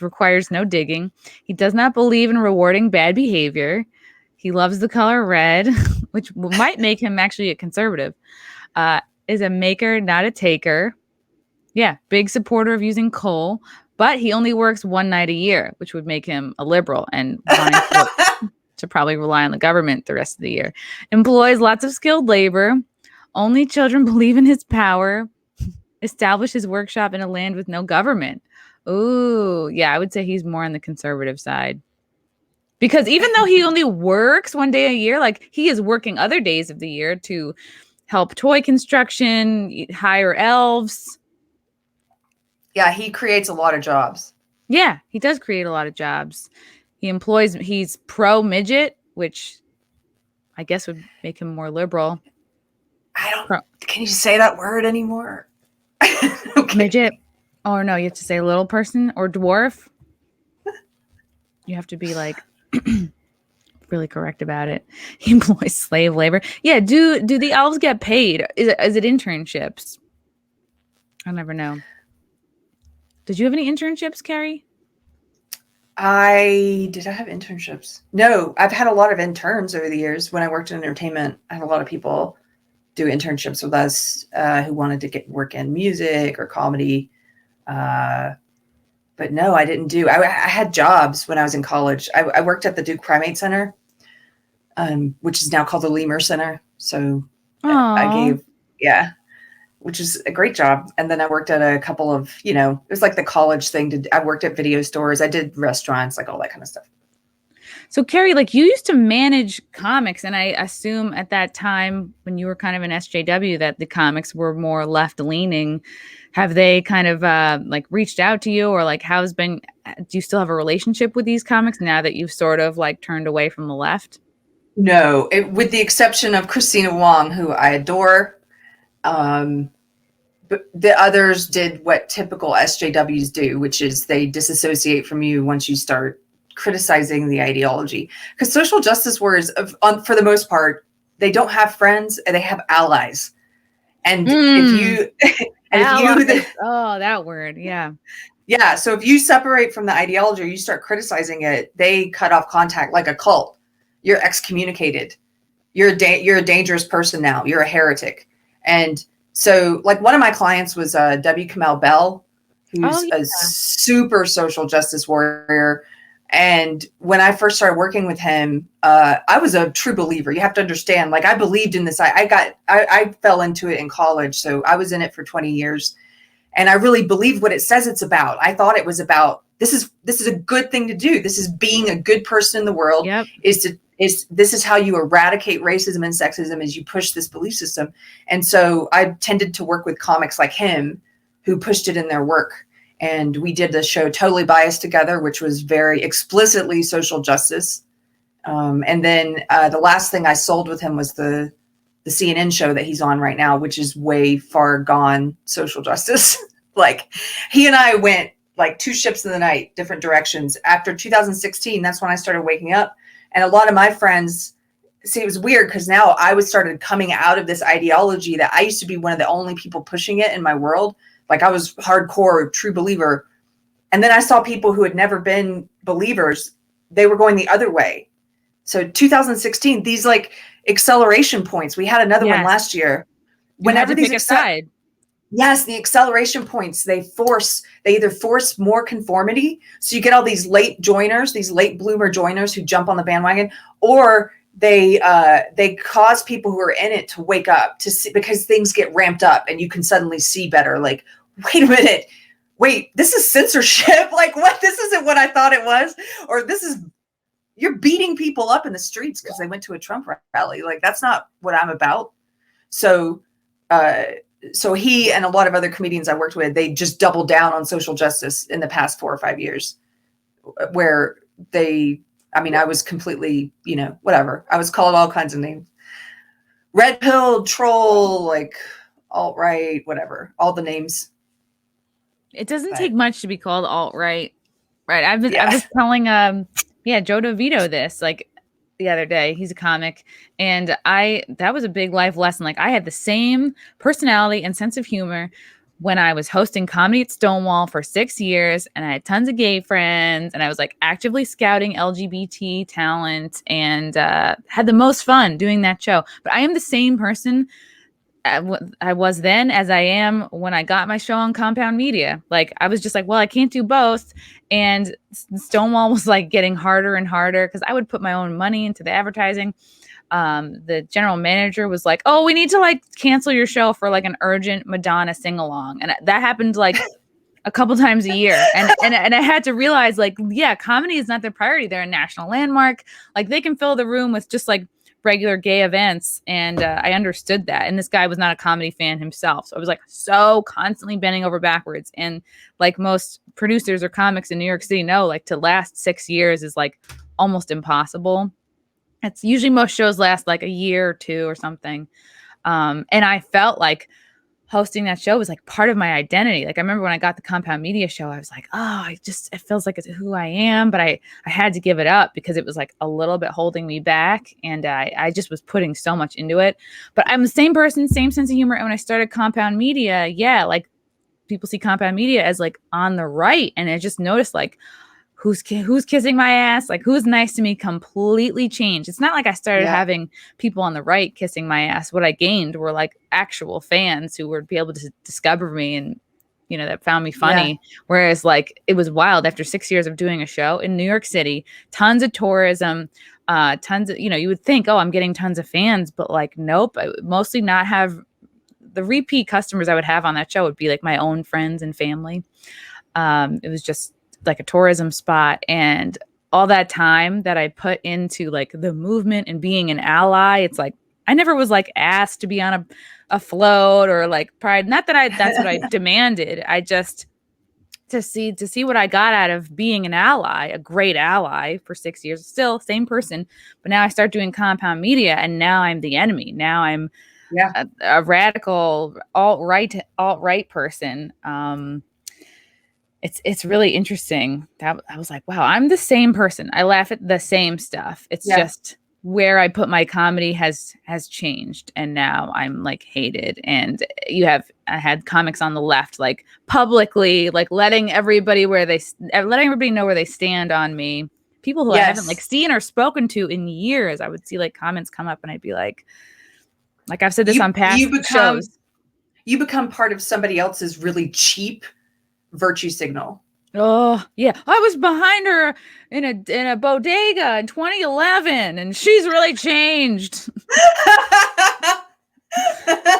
requires no digging. He does not believe in rewarding bad behavior. He loves the color red, which might make him actually a conservative. Is a maker, not a taker. Yeah, big supporter of using coal, but he only works one night a year, which would make him a liberal and wanting to probably rely on the government the rest of the year. Employs lots of skilled labor. Only children believe in his power. Establish his workshop in a land with no government. Ooh, yeah, I would say he's more on the conservative side. Because even though he only works one day a year, like he is working other days of the year to help toy construction, hire elves. Yeah, he creates a lot of jobs. Yeah, he does create a lot of jobs. He's pro midget, which I guess would make him more liberal. Can you say that word anymore? Okay. Midget. Oh, no, you have to say little person or dwarf. You have to be like really correct about it. He employs slave labor. Yeah, do the elves get paid? Is it internships? I'll never know. Did you have any internships, Carrie? Did I have internships? No, I've had a lot of interns over the years. When I worked in entertainment, I had a lot of people do internships with us who wanted to work in music or comedy. But no, I didn't do. I had jobs when I was in college. I worked at the Duke Primate Center, which is now called the Lemur Center. So I gave, which is a great job. And then I worked at a couple of, it was like the college thing. I worked at video stores. I did restaurants, like all that kind of stuff. So Carrie, like you used to manage comics, and I assume at that time when you were kind of an SJW that the comics were more left leaning. Have they kind of like reached out to you, or like do you still have a relationship with these comics now that you've sort of like turned away from the left? No, with the exception of Christina Wong, who I adore. But the others did what typical SJWs do, which is they disassociate from you once you start criticizing the ideology. Because social justice warriors, for the most part, they don't have friends and they have allies. And if you, that word, yeah. Yeah. So if you separate from the ideology or you start criticizing it, they cut off contact like a cult. You're excommunicated. You're a dangerous person now. You're a heretic. And so like one of my clients was W. Kamau Bell, who's a super social justice warrior. And when I first started working with him, I was a true believer. You have to understand, like I believed in this. I fell into it in college. So I was in it for 20 years and I really believed what it says it's about. I thought it was about, this is a good thing to do. This is being a good person in the world. Yep. This is how you eradicate racism and sexism as you push this belief system. And so I tended to work with comics like him who pushed it in their work. And we did the show Totally Biased together, which was very explicitly social justice. And then the last thing I sold with him was the CNN show that he's on right now, which is way far gone social justice. Like he and I went like two ships in the night, different directions. After 2016, that's when I started waking up. And a lot of my friends, see, it was weird because now I started coming out of this ideology that I used to be one of the only people pushing it in my world. Like I was hardcore, true believer. And then I saw people who had never been believers. They were going the other way. So 2016, these like acceleration points, we had another one last year. Whenever these pick a side. Yes, the acceleration points, they either force more conformity. So you get all these late joiners, these late bloomer joiners who jump on the bandwagon, or they cause people who are in it to wake up to see, because things get ramped up and you can suddenly see better. Like, wait a minute, this is censorship. Like what? This isn't what I thought it was. Or you're beating people up in the streets because they went to a Trump rally. Like that's not what I'm about. So so he and a lot of other comedians I worked with, they just doubled down on social justice in the past 4 or 5 years, where I was completely, whatever. I was called all kinds of names. Red pill, troll, like alt-right, whatever, all the names. It doesn't take much to be called alt-right. Right. I was telling Joe DeVito this like the other day. He's a comic, and that was a big life lesson. Like, I had the same personality and sense of humor when I was hosting comedy at Stonewall for 6 years, and I had tons of gay friends, and I was like actively scouting LGBT talent, and had the most fun doing that show. But I am the same person I was then as I am when I got my show on Compound Media. Like, I was just like, well, I can't do both. And Stonewall was like getting harder and harder because I would put my own money into the advertising. The general manager was like, oh, we need to like cancel your show for like an urgent Madonna sing along. And that happened like a couple times a year. And I had to realize, like, yeah, comedy is not their priority. They're a national landmark. Like, they can fill the room with just like regular gay events. And I understood that. And this guy was not a comedy fan himself. So I was like so constantly bending over backwards. And like most producers or comics in New York City know, like, to last 6 years is like almost impossible. It's usually most shows last like a year or two or something. And I felt like hosting that show was like part of my identity. Like, I remember when I got the Compound Media show, I was like, oh, it feels like it's who I am, but I had to give it up because it was like a little bit holding me back. And I just was putting so much into it, but I'm the same person, same sense of humor. And when I started Compound Media, like, people see Compound Media as like on the right. And I just noticed like, who's kissing my ass, like, who's nice to me, completely changed. It's not like I started having people on the right kissing my ass. What I gained were like actual fans who would be able to discover me and, that found me funny. Yeah. Whereas like, it was wild after 6 years of doing a show in New York City, tons of tourism, tons of, you would think, oh, I'm getting tons of fans, but like, nope, I would mostly not have the repeat customers I would have on that show would be like my own friends and family. It was just like a tourism spot, and all that time that I put into like the movement and being an ally, it's like I never was like asked to be on a float or like Pride. Not that that's what I demanded. I just to see what I got out of being an ally, a great ally for 6 years, still same person. But now I start doing Compound Media, and now I'm the enemy. Now I'm a radical alt-right person. It's really interesting. That I was like, wow, I'm the same person. I laugh at the same stuff. It's just where I put my comedy has changed, and now I'm like hated. And I had comics on the left, like publicly, like letting everybody know where they stand on me. People who I haven't like seen or spoken to in years. I would see like comments come up, and I'd be like I've said this on past shows. You become part of somebody else's really cheap virtue signal. Oh yeah, I was behind her in a bodega in 2011, and she's really changed.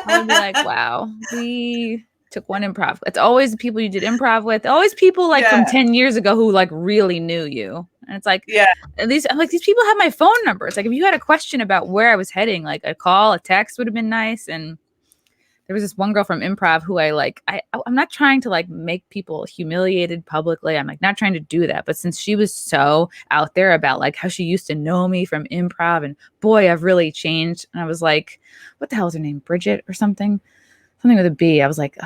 I'll be like, wow, we took one improv. It's always the people you did improv with, always people like from 10 years ago who like really knew you. And it's like, these people have my phone number. It's like, if you had a question about where I was heading, like a call, a text would have been nice. And there was this one girl from improv who I'm not trying to like make people humiliated publicly. I'm like not trying to do that. But since she was so out there about like how she used to know me from improv, and boy, I've really changed. And I was like, what the hell is her name? Bridget or something with a B. I was like,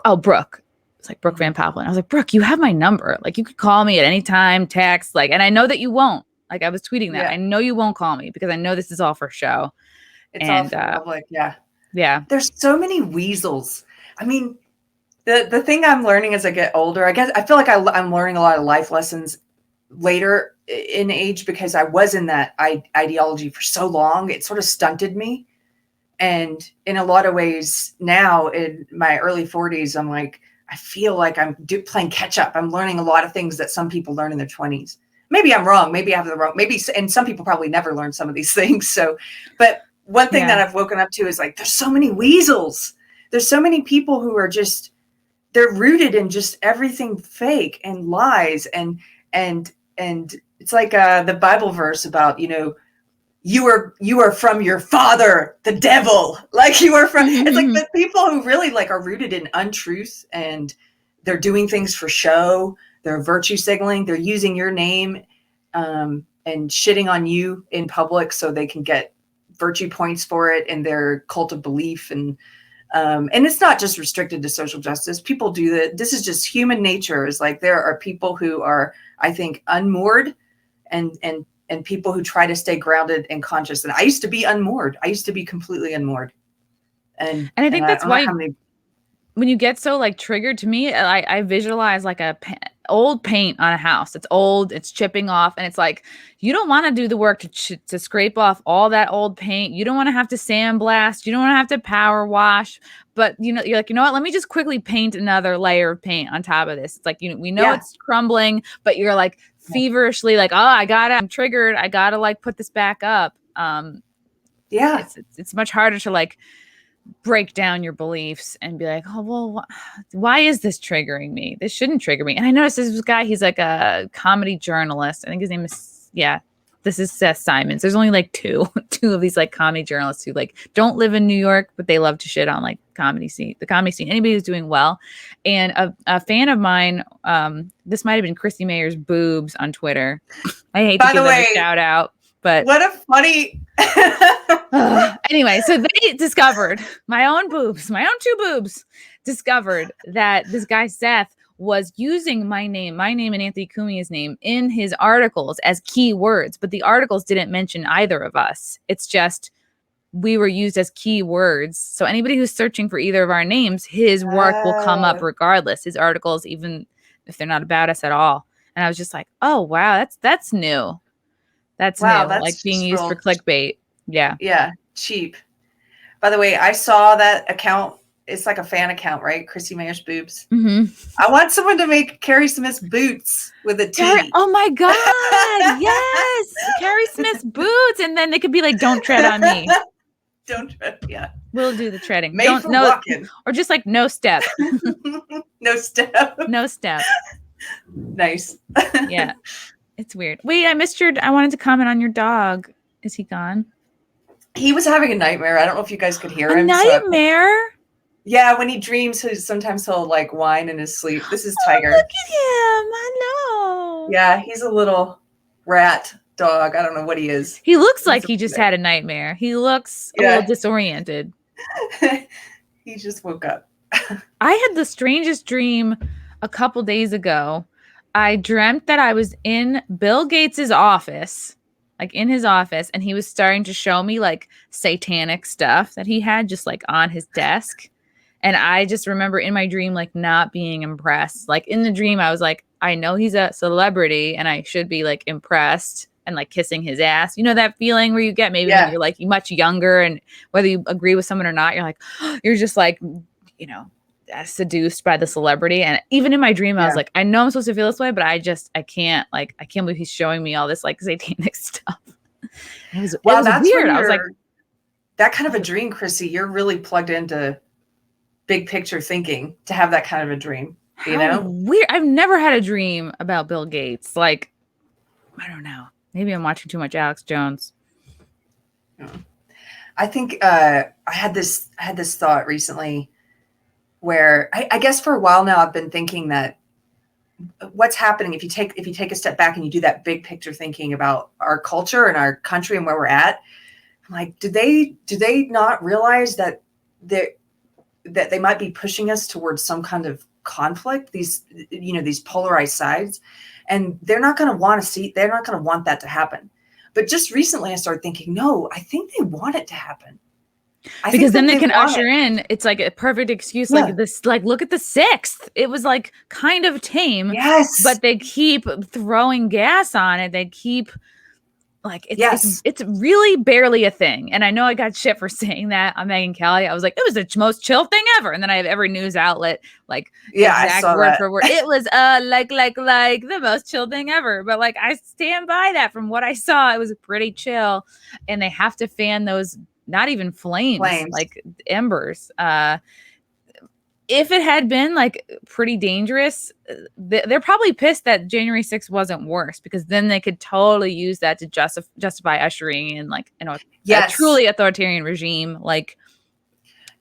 oh, Brooke. It's like Brooke Van Poppelen. I was like, Brooke, you have my number. Like, you could call me at any time, text, like, and I know that you won't. Like, I was tweeting that. I know you won't call me because I know this is all for show. It's all for public. Yeah. Yeah. There's so many weasels. I mean, the thing I'm learning as I get older, I guess I feel like I'm learning a lot of life lessons later in age because I was in that ideology for so long. It sort of stunted me. And in a lot of ways now in my early 40s, I'm like, I feel like I'm playing catch up. I'm learning a lot of things that some people learn in their 20s. Maybe I'm wrong. Maybe I have the wrong, and some people probably never learn some of these things. So, but one thing that I've woken up to is like, there's so many weasels. There's so many people who are just, they're rooted in just everything fake and lies. And it's like the Bible verse about, you are from your father, the devil. Like you are from, it's like the people who really like are rooted in untruth, and they're doing things for show. They're virtue signaling. They're using your name and shitting on you in public so they can get virtue points for it in their cult of belief. And it's not just restricted to social justice. People do that. This is just human nature. Is like there are people who are, I think, unmoored and people who try to stay grounded and conscious. And I used to be unmoored. I used to be completely unmoored. And I think that's why many... when you get so like triggered, to me, I visualize like old paint on a house. It's old, it's chipping off, and it's like you don't want to do the work to scrape off all that old paint. You don't want to have to sandblast. You don't want to have to power wash. But you're like, you know what? Let me just quickly paint another layer of paint on top of this. It's like we know it's crumbling, but you're like feverishly like, oh, I'm triggered. I gotta like put this back up. It's much harder to like break down your beliefs and be like, oh, well, why is this triggering me? This shouldn't trigger me. And I noticed this guy, he's like a comedy journalist. I think his name is, this is Seth Simons. There's only like two of these like comedy journalists who like don't live in New York, but they love to shit on like the comedy scene, anybody who's doing well. And a fan of mine, this might've been Chrissy Mayer's boobs on Twitter. I hate to give them a shout out, but what a funny... Anyway, so they discovered my own two boobs discovered that this guy Seth was using my name and Anthony Cumia's name in his articles as keywords, but the articles didn't mention either of us. It's just we were used as keywords. So anybody who's searching for either of our names, his work will come up regardless. His articles, even if they're not about us at all. And I was just like, oh wow, that's new. That's new. That's like being used for clickbait. Yeah. Yeah. Cheap. By the way, I saw that account. It's like a fan account, right? Chrissy Mayer's boobs. Mm-hmm. I want someone to make Carrie Smith's boots with a T. Oh my God. Yes. Carrie Smith's boots. And then they could be like, don't tread on me. Don't tread. Yeah. We'll do the treading. Made for walking. Or just like no step. No step. No step. Nice. Yeah. It's weird. Wait, I wanted to comment on your dog. Is he gone? He was having a nightmare. I don't know if you guys could hear him. Nightmare? Yeah, when he dreams, sometimes he'll like whine in his sleep. This is Tiger. Look at him. I know. Yeah, he's a little rat dog. I don't know what he is. He looks like he just had a nightmare. He looks a little disoriented. He just woke up. I had the strangest dream a couple days ago. I dreamt that I was in Bill Gates's office. Like in his office, and he was starting to show me like satanic stuff that he had just like on his desk. And I just remember in my dream, like not being impressed. Like in the dream, I was like, I know he's a celebrity and I should be like impressed and like kissing his ass. You know, that feeling where you get maybe when you're like much younger, and whether you agree with someone or not, you're like, you're just like, you know, seduced by the celebrity. And even in my dream, I was like, I know I'm supposed to feel this way, but I can't believe he's showing me all this like satanic stuff. It was weird. I was like, that kind of a dream, Chrissy, you're really plugged into big picture thinking to have that kind of a dream, you know? Weird. I've never had a dream about Bill Gates. Like, I don't know. Maybe I'm watching too much Alex Jones. I think I had this thought recently where I guess for a while now I've been thinking that what's happening if you take a step back and you do that big picture thinking about our culture and our country and where we're at. I'm like, do they not realize that they might be pushing us towards some kind of conflict, these polarized sides, and they're not going to want that to happen. But just recently I started thinking, no, I think they want it to happen. Because then they can usher in, it's like a perfect excuse, like this, like, look at the 6th. It was like kind of tame, but they keep throwing gas on it. They keep like, it's really barely a thing. And I know I got shit for saying that on Megyn Kelly. I was like, it was the most chill thing ever. And then I have every news outlet, like exact word for word. It was like the most chill thing ever. But like, I stand by that. From what I saw, it was pretty chill. And they have to fan those, not even flames, like embers. if it had been like pretty dangerous, they're probably pissed that January 6th wasn't worse, because then they could totally use that to justify ushering in like a Yes. truly authoritarian regime. Like,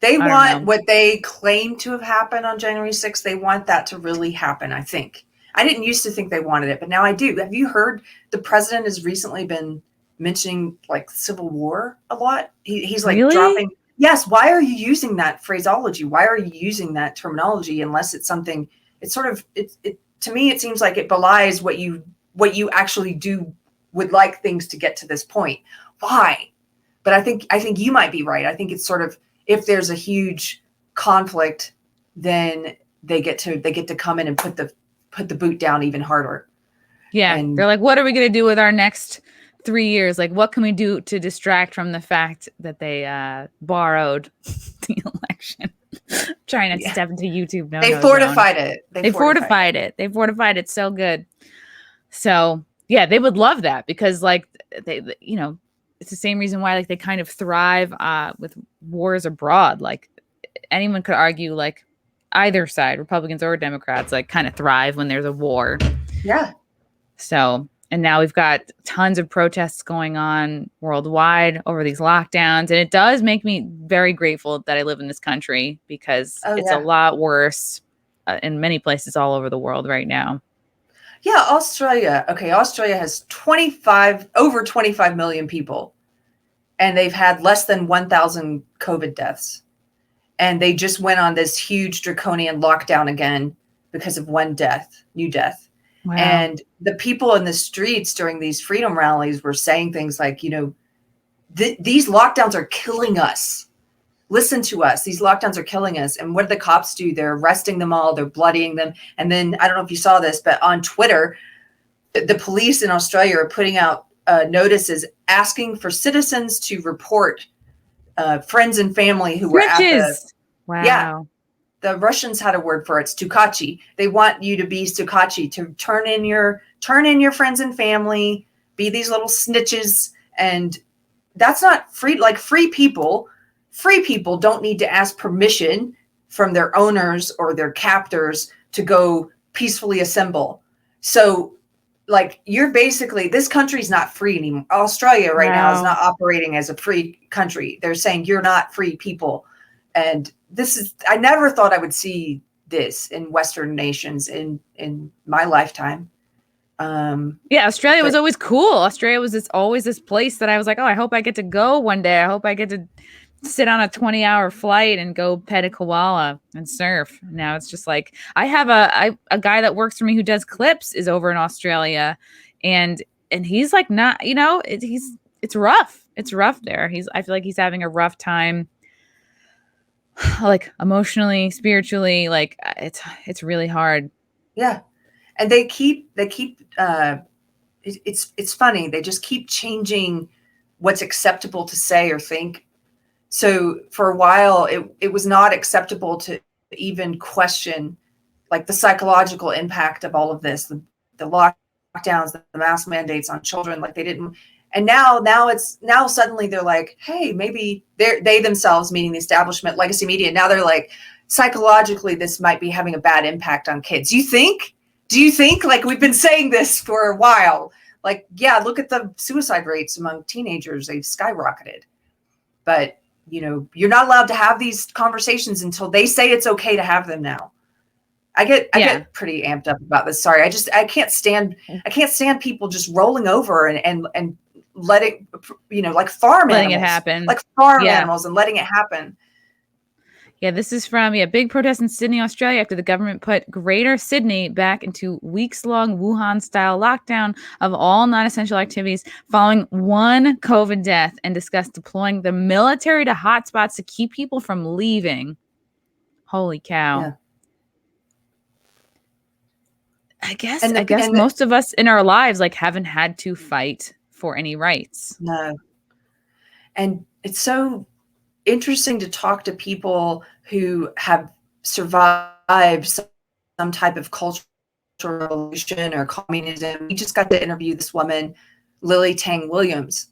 They I don't want know. what they claim to have happened on January 6th. They want that to really happen, I think. I didn't used to think they wanted it, but now I do. Have you heard the president has recently been mentioning like civil war a lot? He's like Really? dropping. Yes. Why are you using that phraseology? Why are you using that terminology unless it's something? It's sort of it to me. It seems like it belies what you actually do would like things to get to this point. Why? But I think you might be right. I think it's sort of, if there's a huge conflict, then they get to come in and put the boot down even harder. Yeah. And they're like, what are we going to do with our next 3 years? Like, what can we do to distract from the fact that they borrowed the election? Trying not to step into YouTube. No, they fortified it. They fortified it. They fortified it so good. So yeah, they would love that, because like they it's the same reason why like they kind of thrive with wars abroad. Like, anyone could argue like either side, Republicans or Democrats, like kind of thrive when there's a war. Yeah. So, and now we've got tons of protests going on worldwide over these lockdowns. And it does make me very grateful that I live in this country, because it's a lot worse in many places all over the world right now. Yeah, Australia. Okay, Australia has over 25 million people, and they've had less than 1,000 COVID deaths. And they just went on this huge draconian lockdown again because of one new death. Wow. And the people in the streets during these freedom rallies were saying things like, these lockdowns are killing us. Listen to us. These lockdowns are killing us. And what do the cops do? They're arresting them all. They're bloodying them. And then, I don't know if you saw this, but on Twitter, the police in Australia are putting out notices asking for citizens to report friends and family who were at the... Wow. Yeah. The Russians had a word for it. Stukachi. They want you to be Stukachi, to turn in your friends and family, be these little snitches. And that's not free. Like, free people don't need to ask permission from their owners or their captors to go peacefully assemble. So, like, you're basically, this country's not free anymore. Australia right now is not operating as a free country. They're saying you're not free people. And I never thought I would see this in Western nations in my lifetime. Australia was always cool. Australia was always this place that I was like, oh, I hope I get to go one day. I hope I get to sit on a 20-hour flight and go pet a koala and surf. Now it's just like, I have a guy that works for me who does clips is over in Australia, and he's like, not, it's rough. It's rough there. I feel like he's having a rough time, like emotionally, spiritually, like it's really hard. Yeah. And they keep it's funny. They just keep changing what's acceptable to say or think. So for a while, it was not acceptable to even question like the psychological impact of all of this, the lockdowns, the mask mandates on children. Like, they didn't. And now suddenly they're like, hey, maybe they themselves, meaning the establishment, legacy media, now they're like, psychologically, this might be having a bad impact on kids. Do you think, like, we've been saying this for a while, like, yeah, look at the suicide rates among teenagers. They've skyrocketed. But, you're not allowed to have these conversations until they say it's okay to have them now. I get pretty amped up about this. Sorry. I can't stand people just rolling over and let it, like farm letting animals, it happen, like farm animals, and letting it happen. Yeah, this is from big protest in Sydney, Australia, after the government put Greater Sydney back into weeks-long Wuhan-style lockdown of all non-essential activities following one COVID death, and discussed deploying the military to hotspots to keep people from leaving. Holy cow. Yeah. I guess most of us in our lives like haven't had to fight for any rights. No. And it's so interesting to talk to people who have survived some type of cultural revolution or communism. We just got to interview this woman, Lily Tang Williams.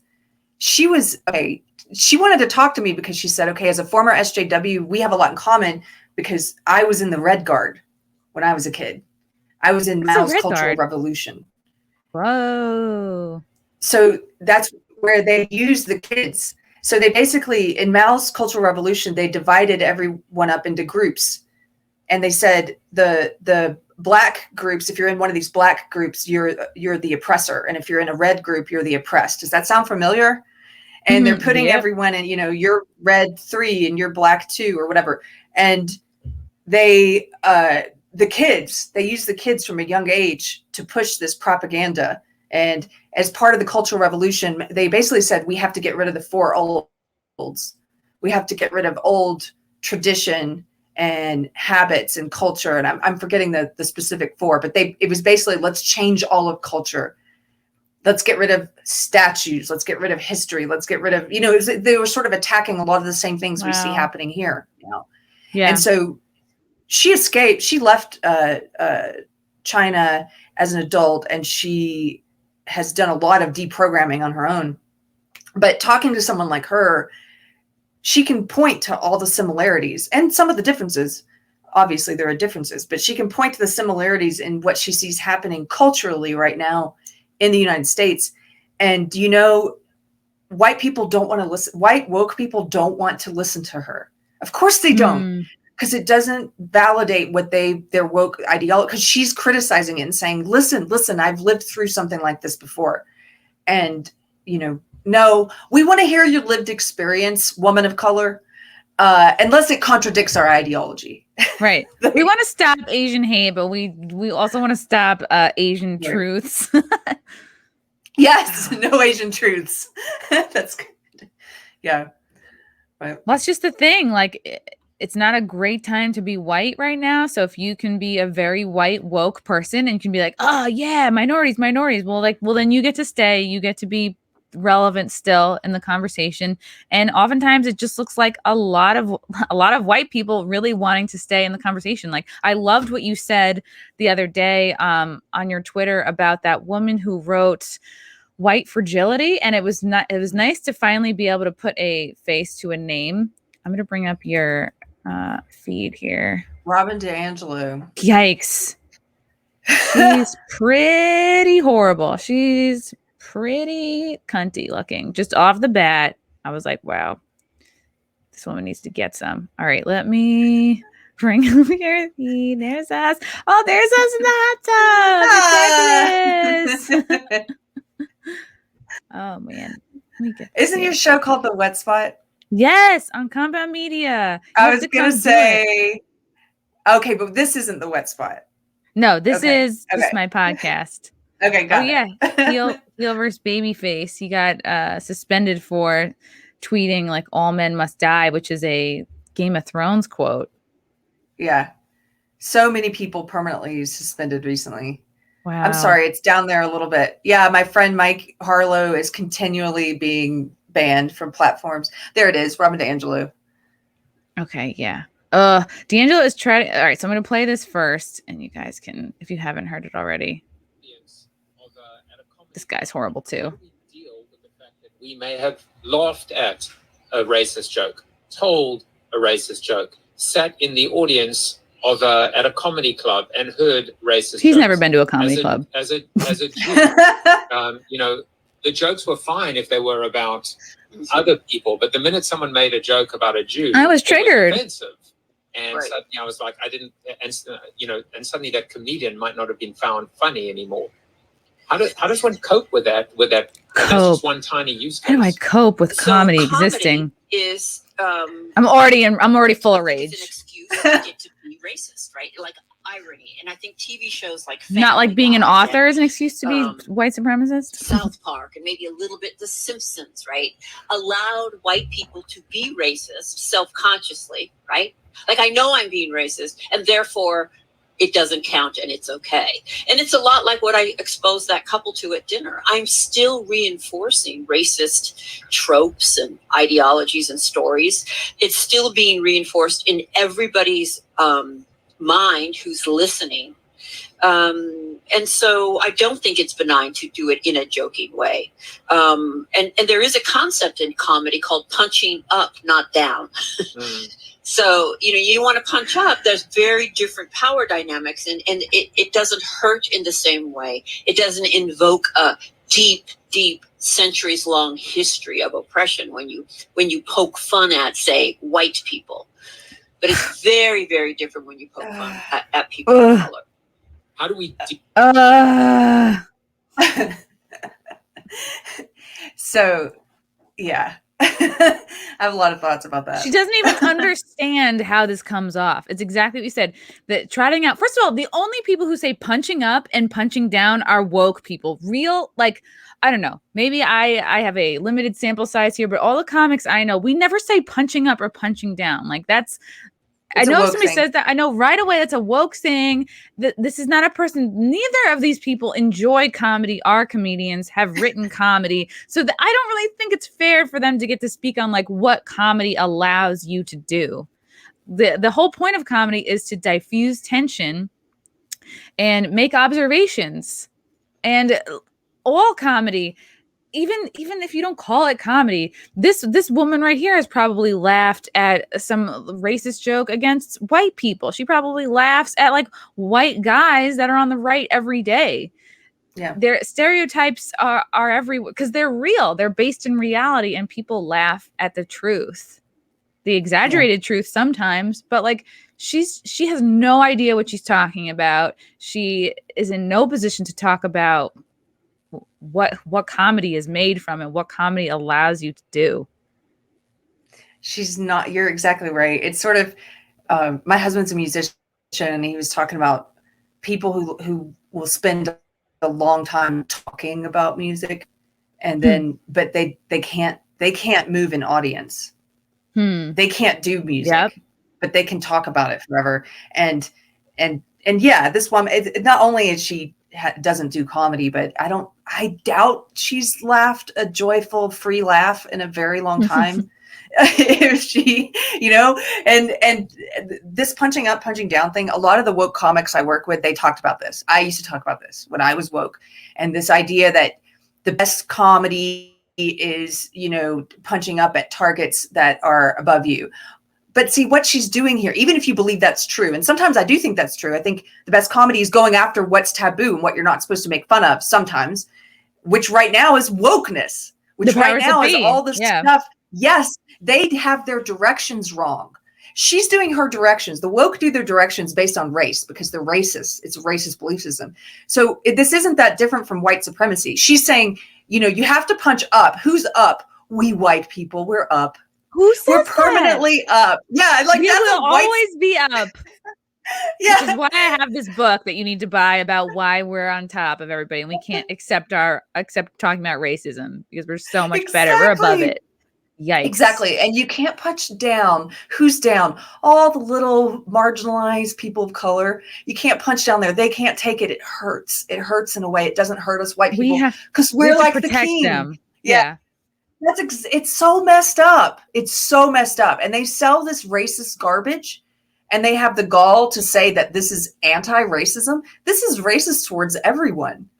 She wanted to talk to me because she said, okay, as a former SJW, we have a lot in common because I was in the Red Guard when I was a kid. I was in Mao's Cultural Revolution. Whoa. So that's where they used the kids. So they basically, in Mao's Cultural Revolution, they divided everyone up into groups. And they said the black groups, if you're in one of these black groups, you're the oppressor. And if you're in a red group, you're the oppressed. Does that sound familiar? And they're putting everyone in, you're red 3 and you're black 2 or whatever. And they, the kids, they use the kids from a young age to push this propaganda. And as part of the Cultural Revolution, they basically said, we have to get rid of the 4 olds. We have to get rid of old tradition and habits and culture. And I'm forgetting the specific 4, but it was basically, let's change all of culture. Let's get rid of statues. Let's get rid of history. Let's get rid of, they were sort of attacking a lot of the same things we see happening here. Yeah. And so she escaped. She left China as an adult, and she has done a lot of deprogramming on her own. But talking to someone like her, she can point to all the similarities and some of the differences. Obviously, there are differences, but she can point to the similarities in what she sees happening culturally right now in the United States. And white people don't want to listen. White woke people don't want to listen to her. Of course they don't, because it doesn't validate what their woke ideology, because she's criticizing it and saying, listen, I've lived through something like this before. And, no, we want to hear your lived experience, woman of color, unless it contradicts our ideology. Right. We want to stop Asian hate, but we also want to stop Asian truths. Yes, no Asian truths. That's good. Yeah. Well, that's just the thing. Like, it's not a great time to be white right now. So if you can be a very white woke person and can be like, oh yeah, minorities. Well, then you get to stay. You get to be relevant still in the conversation. And oftentimes it just looks like a lot of white people really wanting to stay in the conversation. Like, I loved what you said the other day on your Twitter about that woman who wrote white fragility. And it was nice to finally be able to put a face to a name. I'm going to bring up your feed here. Robin DiAngelo. Yikes. She's pretty horrible. She's pretty cunty looking. Just off the bat, I was like, wow, this woman needs to get some. All right, let me bring up your feed. There's us. Oh, there's us in the hot tub. Oh, man. Isn't your show called The Wet Spot? Yes, on Compound Media. I was going to say, okay, but this isn't The Wet Spot. No, this is just my podcast. Okay, got it. Yeah, Heel versus Babyface. He got suspended for tweeting like "all men must die," which is a Game of Thrones quote. Yeah, so many people permanently suspended recently. Wow. I'm sorry, it's down there a little bit. Yeah, my friend Mike Harlow is continually being banned from platforms. There it is, Robin DiAngelo. Okay, yeah. DiAngelo is trying. All right, so I'm going to play this first, and you guys can, if you haven't heard it already. This guy's horrible too. We may have laughed at a racist joke, told a racist joke, sat in the audience of at a comedy club and heard racist. He's jokes. never been to a comedy club. As a Jew, the jokes were fine if they were about other people, but the minute someone made a joke about a Jew, I was triggered. It was offensive. And suddenly I was like, and suddenly that comedian might not have been found funny anymore. How does one cope with that? That's just one tiny use case. How do I cope with comedy existing? Is I'm already full of rage. It's an excuse to get to be racist, right? Like irony, and I think TV shows like not like being an author is an excuse to be white supremacist. South Park and maybe a little bit The Simpsons, right? Allowed white people to be racist self-consciously, right? Like, I know I'm being racist, and therefore it doesn't count and it's okay. And it's a lot like what I exposed that couple to at dinner. I'm still reinforcing racist tropes and ideologies and stories. It's still being reinforced in everybody's mind who's listening. And so I don't think it's benign to do it in a joking way. And there is a concept in comedy called punching up, not down. So, you want to punch up, there's very different power dynamics, and it doesn't hurt in the same way. It doesn't invoke a deep centuries long history of oppression when you poke fun at, say, white people. But it's very, very different when you poke fun at people of color. How do we So, yeah. I have a lot of thoughts about that. She doesn't even understand how this comes off. It's exactly what you said. That trotting out. First of all, the only people who say punching up and punching down are woke people. Real, like, I don't know. Maybe I have a limited sample size here, but all the comics I know, we never say punching up or punching down. Like that's. It's I a know woke somebody thing. says that. I know right away that's a woke thing. That this is not a person. Neither of these people enjoy comedy. Are comedians, have written comedy, so I don't really think it's fair for them to get to speak on like what comedy allows you to do. The whole point of comedy is to diffuse tension and make observations. And all comedy, even if you don't call it comedy, this woman right here has probably laughed at some racist joke against white people. She probably laughs at like white guys that are on the right every day. Yeah. Their stereotypes are everywhere because they're real. They're based in reality, and people laugh at the truth, the exaggerated truth sometimes. But like she has no idea what she's talking about. She is in no position to talk about what comedy is made from and what comedy allows you to do. She's not. You're exactly right. It's sort of. My husband's a musician, and he was talking about people who will spend a long time talking about music, and then but they can't move an audience. They can't do music, but they can talk about it forever. And yeah, this woman. Not only is she doesn't do comedy, but I doubt she's laughed a joyful, free laugh in a very long time. If she, and this punching up, punching down thing, a lot of the woke comics I work with, they talked about this. I used to talk about this when I was woke, and this idea that the best comedy is, punching up at targets that are above you. But see what she's doing here, even if you believe that's true, and sometimes I do think that's true. I think the best comedy is going after what's taboo and what you're not supposed to make fun of sometimes, which right now is wokeness, which right now is all this stuff. Yes, they have their directions wrong. She's doing her directions. The woke do their directions based on race because they're racist. It's a racist belief system. So this isn't that different from white supremacy. She's saying, you have to punch up. Who's up? We white people, we're up. Who says we're permanently up? Yeah, like we that's will always be up. Yeah, which is why I have this book that you need to buy about why we're on top of everybody, and we can't accept talking about racism because we're so much better. We're above it. Yikes! Exactly, and you can't punch down. Who's down? All the little marginalized people of color. You can't punch down there. They can't take it. It hurts. It hurts in a way. It doesn't hurt us white people because we're like the king. Them. Yeah. It's so messed up. It's so messed up. And they sell this racist garbage, and they have the gall to say that this is anti-racism. This is racist towards everyone.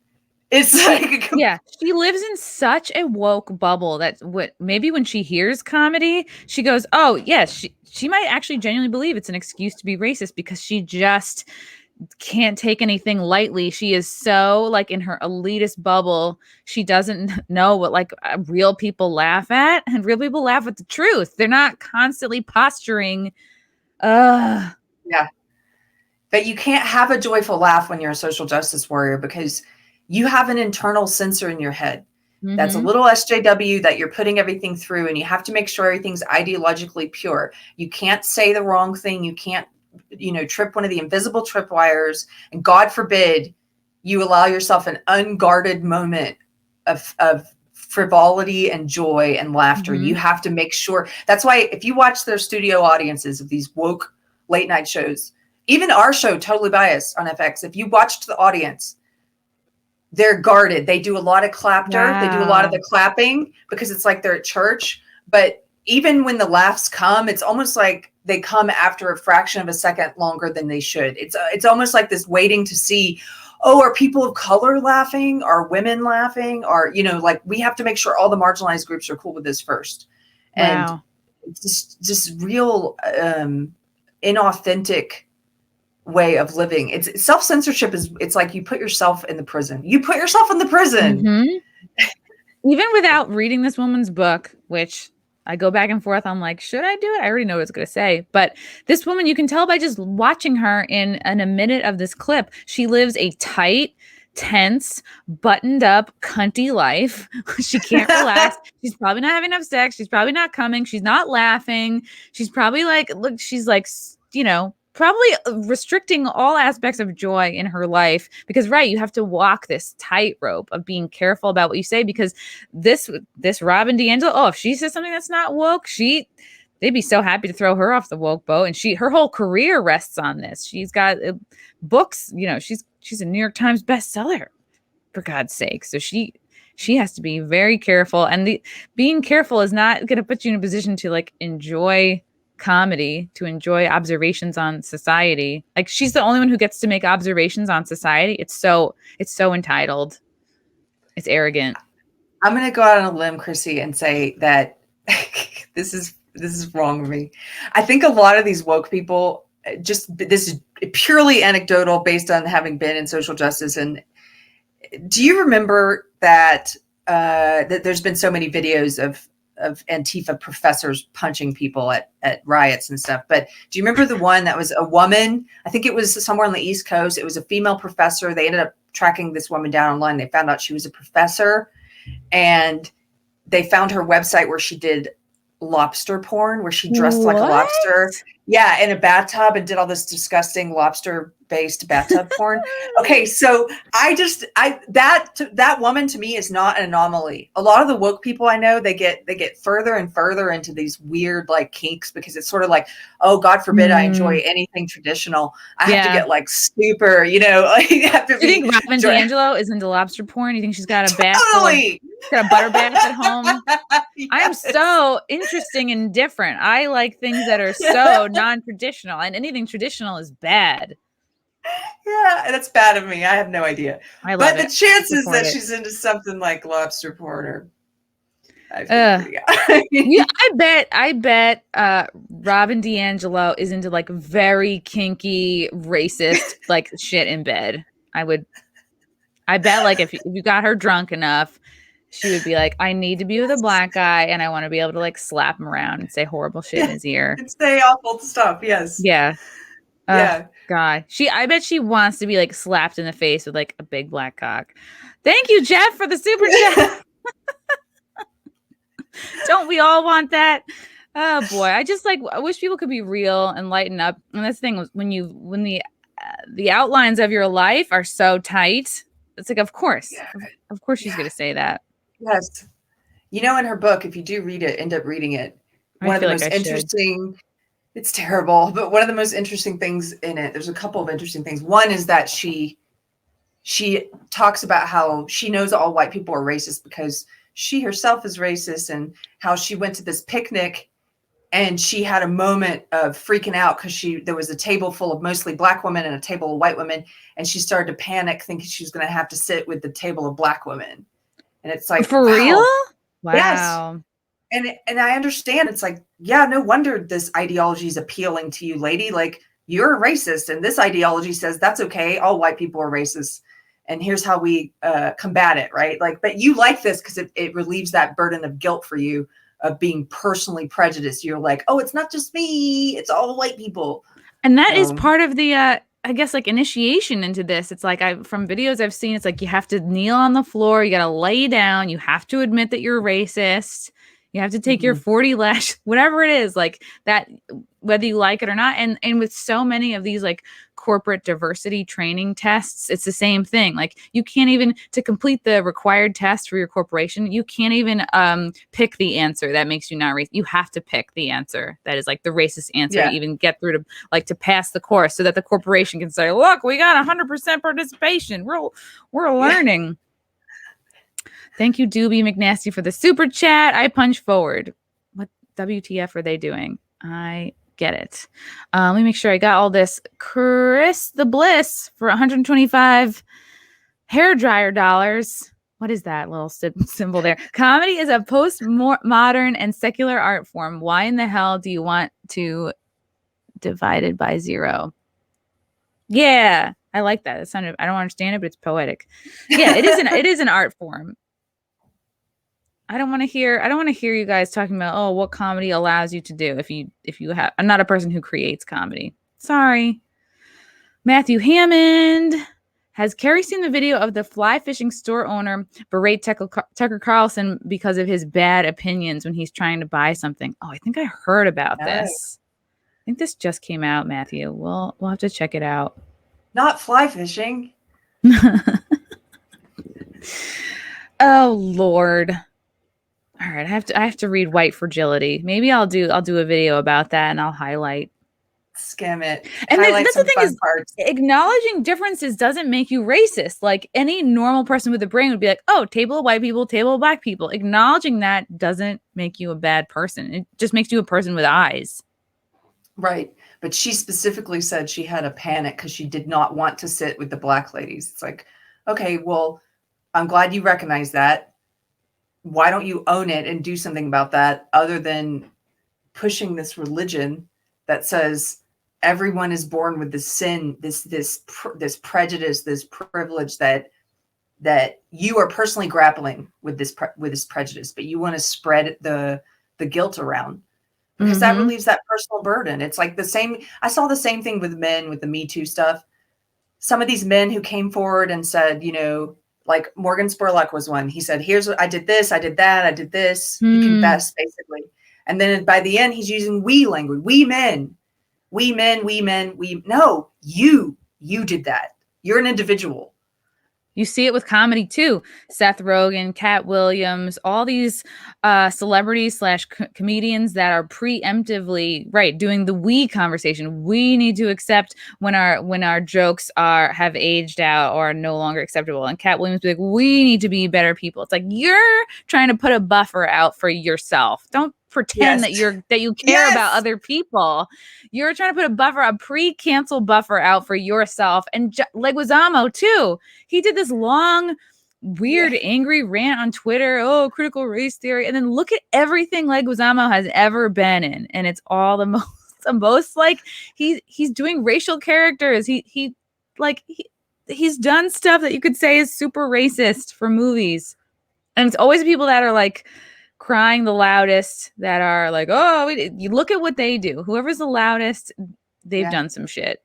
It's like, yeah, she lives in such a woke bubble that maybe when she hears comedy, she goes, oh yes, she might actually genuinely believe it's an excuse to be racist because she just can't take anything lightly. She is so like in her elitist bubble. She doesn't know what like real people laugh at, and real people laugh at the truth. They're not constantly posturing. Yeah. But you can't have a joyful laugh when you're a social justice warrior because you have an internal censor in your head. Mm-hmm. That's a little SJW that you're putting everything through, and you have to make sure everything's ideologically pure. You can't say the wrong thing. You can't trip one of the invisible tripwires, and God forbid you allow yourself an unguarded moment of frivolity and joy and laughter. Mm-hmm. You have to make sure. That's why if you watch their studio audiences of these woke late night shows, even our show, Totally Biased on FX, if you watched the audience, they're guarded. They do a lot of clapter. Wow. They do a lot of the clapping because it's like they're at church. But even when the laughs come, it's almost like they come after a fraction of a second longer than they should. It's almost like this waiting to see, oh, are people of color laughing? Are women laughing? Or, like we have to make sure all the marginalized groups are cool with this first. And wow. It's just real inauthentic way of living. It's self-censorship it's like you put yourself in the prison. You put yourself in the prison. Even without reading this woman's book, which I go back and forth. I'm like, should I do it? I already know what it's going to say. But this woman, you can tell by just watching her in a minute of this clip, she lives a tight, tense, buttoned up, cunty life. She can't relax. She's probably not having enough sex. She's probably not coming. She's not laughing. She's probably like, look, she's like, you know, probably restricting all aspects of joy in her life because, right, you have to walk this tightrope of being careful about what you say because this Robin DiAngelo, if she says something that's not woke, they'd be so happy to throw her off the woke boat. And her whole career rests on this. She's got books, you know, she's a New York Times bestseller, for God's sake. So she has to be very careful. And being careful is not going to put you in a position to like enjoy comedy, to enjoy observations on society. Like she's the only one who gets to make observations on society. It's so entitled. It's arrogant. I'm going to go out on a limb, Chrissy, and say that this is wrong with me. I think a lot of these woke people, just this is purely anecdotal based on having been in social justice. And do you remember that that there's been so many videos of Antifa professors punching people at riots and stuff. But do you remember the one that was a woman? I think it was somewhere on the East Coast. It was a female professor. They ended up tracking this woman down online. They found out she was a professor and they found her website where she did lobster porn, where she dressed like a lobster. Yeah, in a bathtub and did all this disgusting lobster-based bathtub porn. Okay, so that woman to me is not an anomaly. A lot of the woke people I know, they get further and further into these weird like kinks because it's sort of like, oh, God forbid I enjoy anything traditional. I have to get like super, you know. Like, have to you think Robin DiAngelo is into lobster porn? You think she's got a bath? Totally. Got a butter bath at home? Yes. I am so interesting and different. I like things that are so non-traditional, and anything traditional is bad. Yeah, that's bad of me. I have no idea. But the chances that she's into something like lobster porn are, I bet Robin DiAngelo is into like very kinky, racist like shit in bed. I bet like if you got her drunk enough, she would be like, I need to be with a black guy and I want to be able to like slap him around and say horrible shit in his ear. And say awful stuff. Yes. Yeah. Yeah. God. I bet she wants to be like slapped in the face with like a big black cock. Thank you, Jeff, for the super chat. Don't we all want that? Oh boy. I wish people could be real and lighten up. And this thing was when the outlines of your life are so tight, it's like, of course she's going to say that. Yes. You know, in her book, if you do read it, end up reading it. One of the most interesting, it's terrible, but one of the most interesting things in it, there's a couple of interesting things. One is that she talks about how she knows all white people are racist because she herself is racist and how she went to this picnic and she had a moment of freaking out because there was a table full of mostly black women and a table of white women. And she started to panic thinking she was going to have to sit with the table of black women. And it's like, for real? Wow. Yes. And I understand. It's like, yeah, no wonder this ideology is appealing to you, lady. Like, you're a racist. And this ideology says that's okay. All white people are racist. And here's how we combat it, right? Like, but you like this because it relieves that burden of guilt for you of being personally prejudiced. You're like, oh, it's not just me. It's all white people. And that is part of the I guess like initiation into this. It's like from videos I've seen, it's like you have to kneel on the floor, you got to lay down, you have to admit that you're racist, you have to take your 40 lash, whatever it is, like that, whether you like it or not. And with so many of these like corporate diversity training tests, it's the same thing. Like you can't even, to complete the required test for your corporation, you can't even pick the answer that makes you not racist. You have to pick the answer that is like the racist answer to even get through to pass the course, so that the corporation can say, look, we got 100% participation. We're learning. Thank you, Doobie McNasty, for the super chat. I punch forward. What WTF are they doing? I get it. Let me make sure I got all this. Chris the Bliss for 125 hair dryer dollars. What is that little symbol there? Comedy is a post-modern and secular art form. Why in the hell do you want to divide it by 0? Yeah, I like that. I don't understand it, but it's poetic. Yeah, it is an art form. I don't want to hear you guys talking about, oh, what comedy allows you to do if you have. I'm not a person who creates comedy. Sorry. Matthew Hammond. Has Carrie seen the video of the fly fishing store owner berate Tucker Carlson because of his bad opinions when he's trying to buy something? Oh, I think I heard about this. I think this just came out, Matthew. We'll have to check it out. Not fly fishing. Oh Lord. All right, I have to read White Fragility. Maybe I'll do a video about that and I'll highlight. Skim it. And that's the thing is, acknowledging differences doesn't make you racist. Like any normal person with a brain would be like, oh, table of white people, table of black people. Acknowledging that doesn't make you a bad person. It just makes you a person with eyes. Right. But she specifically said she had a panic because she did not want to sit with the black ladies. It's like, okay, well, I'm glad you recognize that. Why don't you own it and do something about that other than pushing this religion that says everyone is born with this sin, this prejudice, this privilege that you are personally grappling with this prejudice, but you want to spread the guilt around because that relieves that personal burden. It's like the same. I saw the same thing with men with the Me Too stuff. Some of these men who came forward and said, like Morgan Spurlock was one. He said, here's what I did this, I did that, I did this. He confessed basically. And then by the end, he's using we language. We men. No, you did that. You're an individual. You see it with comedy too. Seth Rogen, Cat Williams, all these celebrities / comedians that are preemptively doing the we conversation. We need to accept when our jokes have aged out or are no longer acceptable. And Cat Williams be like, we need to be better people. It's like you're trying to put a buffer out for yourself. Don't pretend that you care about other people. You're trying to put a buffer, a pre-cancel buffer out for yourself. And Leguizamo too. He did this long, weird, angry rant on Twitter. Oh, critical race theory. And then look at everything Leguizamo has ever been in. And it's all the most like he's doing racial characters. He's done stuff that you could say is super racist for movies. And it's always people that are like crying the loudest, that are like, oh, you look at what they do. Whoever's the loudest, they've done some shit.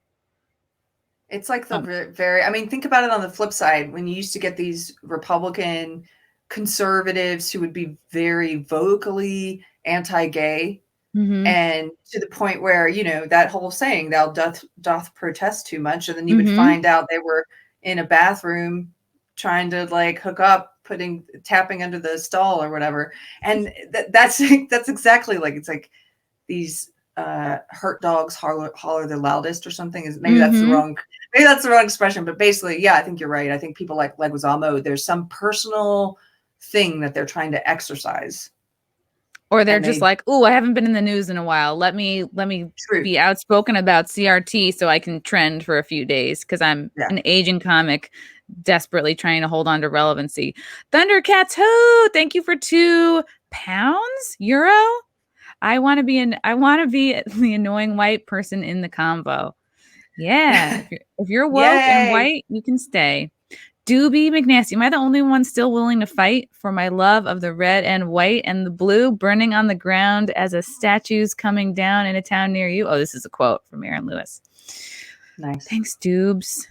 It's like think about it on the flip side. When you used to get these Republican conservatives who would be very vocally anti-gay, and to the point where, that whole saying, thou doth protest too much. And then you would find out they were in a bathroom trying to like hook up, tapping under the stall or whatever. And that's exactly like, it's like these hurt dogs holler the loudest or something. Maybe that's the wrong expression, but basically, I think you're right. I think people like Leguizamo, there's some personal thing that they're trying to exercise. Or they're just like, oh, I haven't been in the news in a while. Let me be outspoken about CRT so I can trend for a few days because I'm an aging comic desperately trying to hold on to relevancy. Thundercats, who? Thank you for €2. Euro? I want to be the annoying white person in the combo. Yeah. If you're woke and white, you can stay. Doobie McNasty, am I the only one still willing to fight for my love of the red and white and the blue burning on the ground as a statue's coming down in a town near you? Oh, this is a quote from Aaron Lewis. Nice. Thanks, Doobs.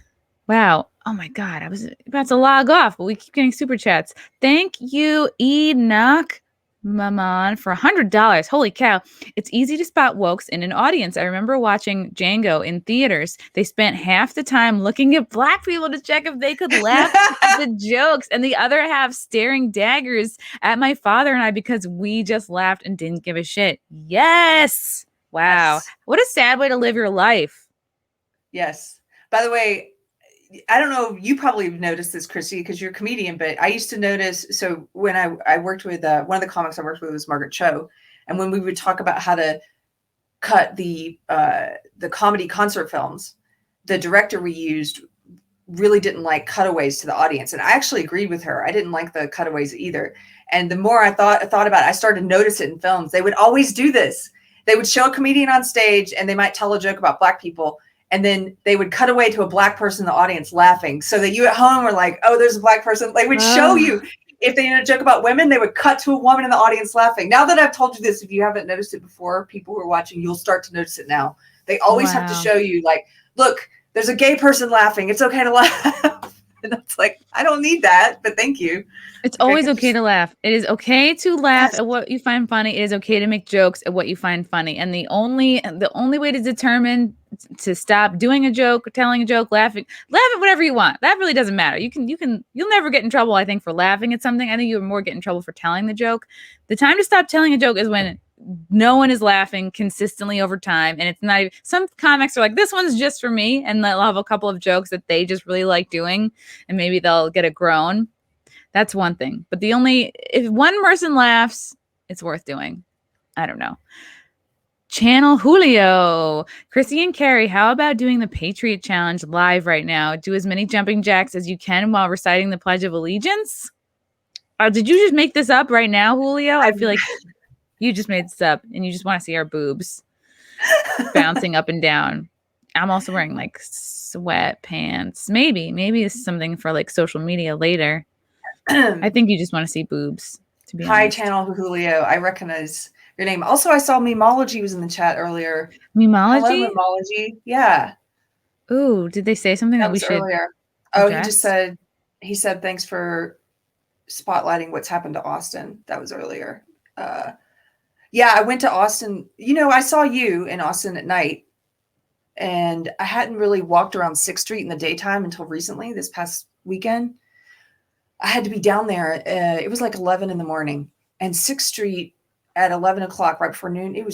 Wow. Oh my God. I was about to log off, but we keep getting super chats. Thank you, Enoch Maman, for $100. Holy cow. It's easy to spot wokes in an audience. I remember watching Django in theaters. They spent half the time looking at black people to check if they could laugh at the jokes, and the other half staring daggers at my father and I because we just laughed and didn't give a shit. Yes. Wow. Yes. What a sad way to live your life. Yes. By the way, I don't know, you probably noticed this, Christy, because you're a comedian, but I used to notice, so when I worked with, one of the comics I worked with was Margaret Cho, and when we would talk about how to cut the comedy concert films, the director we used really didn't like cutaways to the audience. And I actually agreed with her. I didn't like the cutaways either. And the more I thought about it, I started to notice it in films. They would always do this. They would show a comedian on stage and they might tell a joke about Black people. And then they would cut away to a Black person in the audience laughing, so that you at home were like, oh, there's a Black person. They would show you. If they did a joke about women, they would cut to a woman in the audience laughing. Now that I've told you this, if you haven't noticed it before, people who are watching, you'll start to notice it now. They always have to show you, like, look, there's a gay person laughing. It's okay to laugh. And it's like, I don't need that, but thank you. It's always okay to laugh. It is okay to laugh at what you find funny. It is okay to make jokes at what you find funny. And the only way to determine to stop doing a joke, telling a joke, laughing, laugh at whatever you want. That really doesn't matter. You'll never get in trouble, I think, for laughing at something. I think you would more get in trouble for telling the joke. The time to stop telling a joke is when no one is laughing consistently over time. And it's not even, some comics are like, this one's just for me. And they'll have a couple of jokes that they just really like doing. And maybe they'll get a groan. That's one thing. But if one person laughs, it's worth doing. I don't know. Channel Julio. Chrissy and Carrie, how about doing the Patriot Challenge live right now? Do as many jumping jacks as you can while reciting the Pledge of Allegiance. Did you just make this up right now, Julio? I feel like you just made this up and you just want to see our boobs bouncing up and down. I'm also wearing like sweatpants. Maybe this is something for like social media later. I think you just want to see boobs, to be honest. Hi, Channel Julio. I recognize your name. Also, I saw Memology was in the chat earlier. Memology? Hello, Memology. Yeah. Ooh, did they say something that we should earlier? Oh, he said thanks for spotlighting what's happened to Austin. That was earlier. Yeah, I went to Austin. I saw you in Austin at night, and I hadn't really walked around 6th Street in the daytime until recently, this past weekend. I had to be down there. It was like 11 in the morning, and 6th Street at 11 o'clock, right before noon, it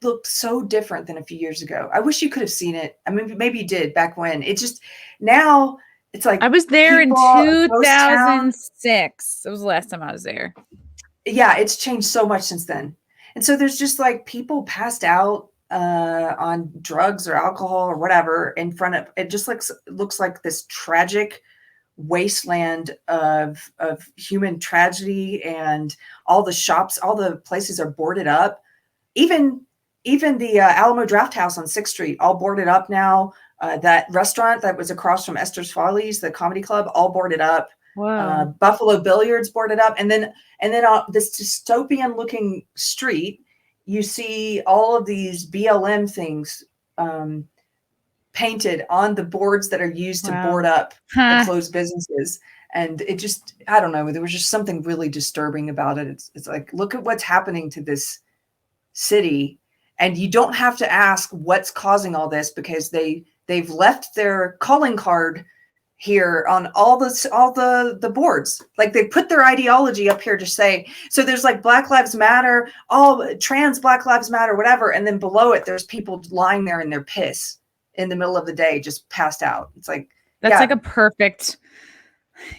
looked so different than a few years ago. I wish you could have seen it. I mean, maybe you did back when. Now it's like, I was there in 2006. That was the last time I was there. Yeah, it's changed so much since then. And so there's just like people passed out on drugs or alcohol or whatever in front of it. Just looks like this tragic wasteland of human tragedy, and all the shops, all the places are boarded up. Even the Alamo Draft House on 6th Street, all boarded up now. That restaurant that was across from Esther's Follies, the comedy club, all boarded up. Wow. Buffalo Billiards boarded up, and then this dystopian looking street, you see all of these BLM things painted on the boards that are used to board up the closed businesses. And it just, I don't know, there was just something really disturbing about it. It's like, look at what's happening to this city, and you don't have to ask what's causing all this, because they've left their calling card here on all the boards. Like, they put their ideology up here to say, so there's like Black Lives Matter, all trans Black Lives Matter, whatever. And then below it, there's people lying there in their piss in the middle of the day, just passed out. It's like, that's like a perfect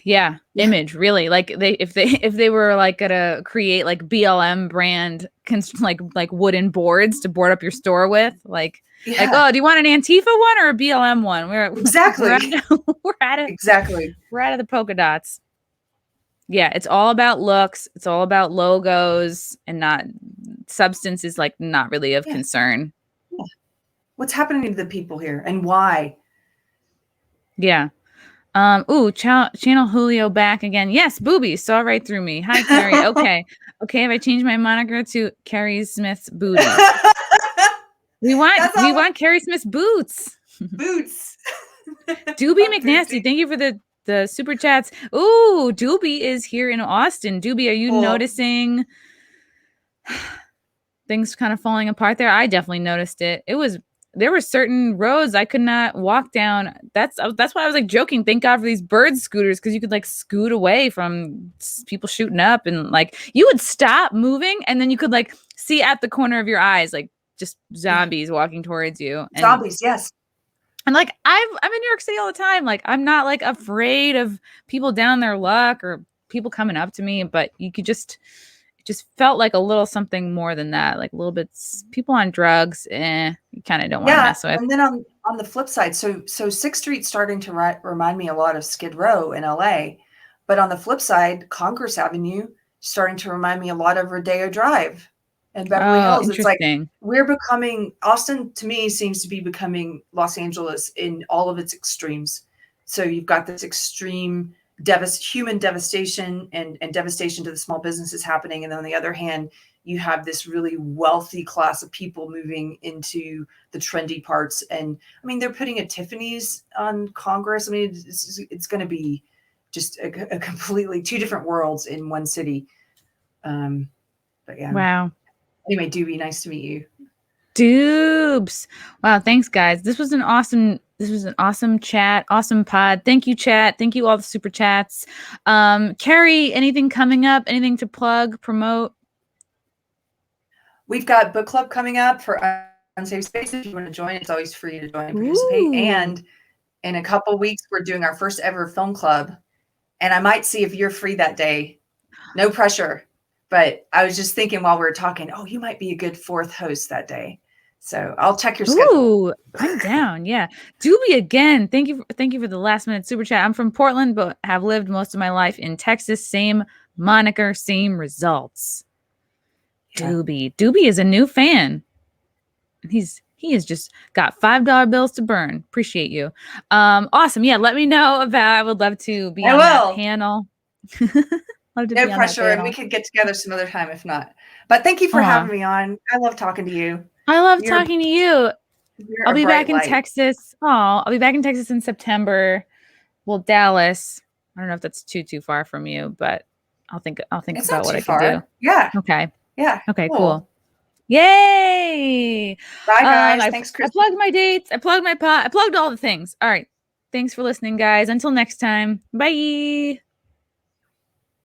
image, really. Like, if they were like gonna create like BLM brand like wooden boards to board up your store with, like, oh, do you want an Antifa one or a BLM one? We're out of the polka dots. Yeah, it's all about looks. It's all about logos, and not substance is like not really of concern. Yeah. What's happening to the people here, and why? Yeah. Channel Julio back again. Yes, boobies saw right through me. Hi, Carrie. Okay. Have I changed my moniker to Carrie Smith's booty? We want Carrie Smith's boots. Boots. Doobie McNasty, thank you for the super chats. Ooh, Doobie is here in Austin. Doobie, are you noticing things kind of falling apart there? I definitely noticed it. There were certain roads I could not walk down. That's why I was like joking. Thank God for these bird scooters, because you could like scoot away from people shooting up, and like you would stop moving, and then you could like see at the corner of your eyes like just zombies walking towards you. And, zombies, yes. And like I'm in New York City all the time. Like, I'm not like afraid of people down their luck or people coming up to me, but it just felt like a little something more than that. Like a little bit people on drugs. you kind of don't want to Yeah, mess with. and then on the flip side, so Sixth Street's starting to remind me a lot of Skid Row in LA, but on the flip side, Congress Avenue starting to remind me a lot of Rodeo Drive and Beverly Oh, Hills. It's like interesting. Austin to me seems to be becoming Los Angeles in all of its extremes. So you've got this extreme human devastation and devastation to the small businesses happening, and then on the other hand, you have this really wealthy class of people moving into the trendy parts. And I mean, they're putting a Tiffany's on Congress. I mean, it's going to be just a completely two different worlds in one city. But yeah. Wow. Anyway, Doobie, nice to meet you. Dubes. Wow, thanks guys. This was an awesome chat, awesome pod. Thank you, chat. Thank you all the super chats. Carrie, anything coming up? Anything to plug, promote? We've got book club coming up for Unsafe Spaces. If you want to join, it's always free to join and participate. Ooh. And in a couple weeks, we're doing our first ever film club. And I might see if you're free that day. No pressure. But I was just thinking while we were talking, you might be a good fourth host that day. So I'll check your schedule. Ooh, I'm down. Yeah. Doobie again. Thank you for the last minute super chat. I'm from Portland, but have lived most of my life in Texas. Same moniker, same results. Yeah. Doobie is a new fan. He has just got $5 bills to burn. Appreciate you. Awesome. Yeah, let me know about. I would love to be on that panel. No pressure, and we could get together some other time if not. But thank you for having me on. I love talking to you. I love talking to you. I'll be back in Texas. I'll be back in Texas in September. Well, Dallas. I don't know if that's too far from you, but I'll think it's about what I far. can do. Yeah. Okay. Yeah. Okay. Cool. Yay! Bye, guys. Thanks, Chris. I plugged my dates. I plugged my pot. I plugged all the things. All right. Thanks for listening, guys. Until next time. Bye.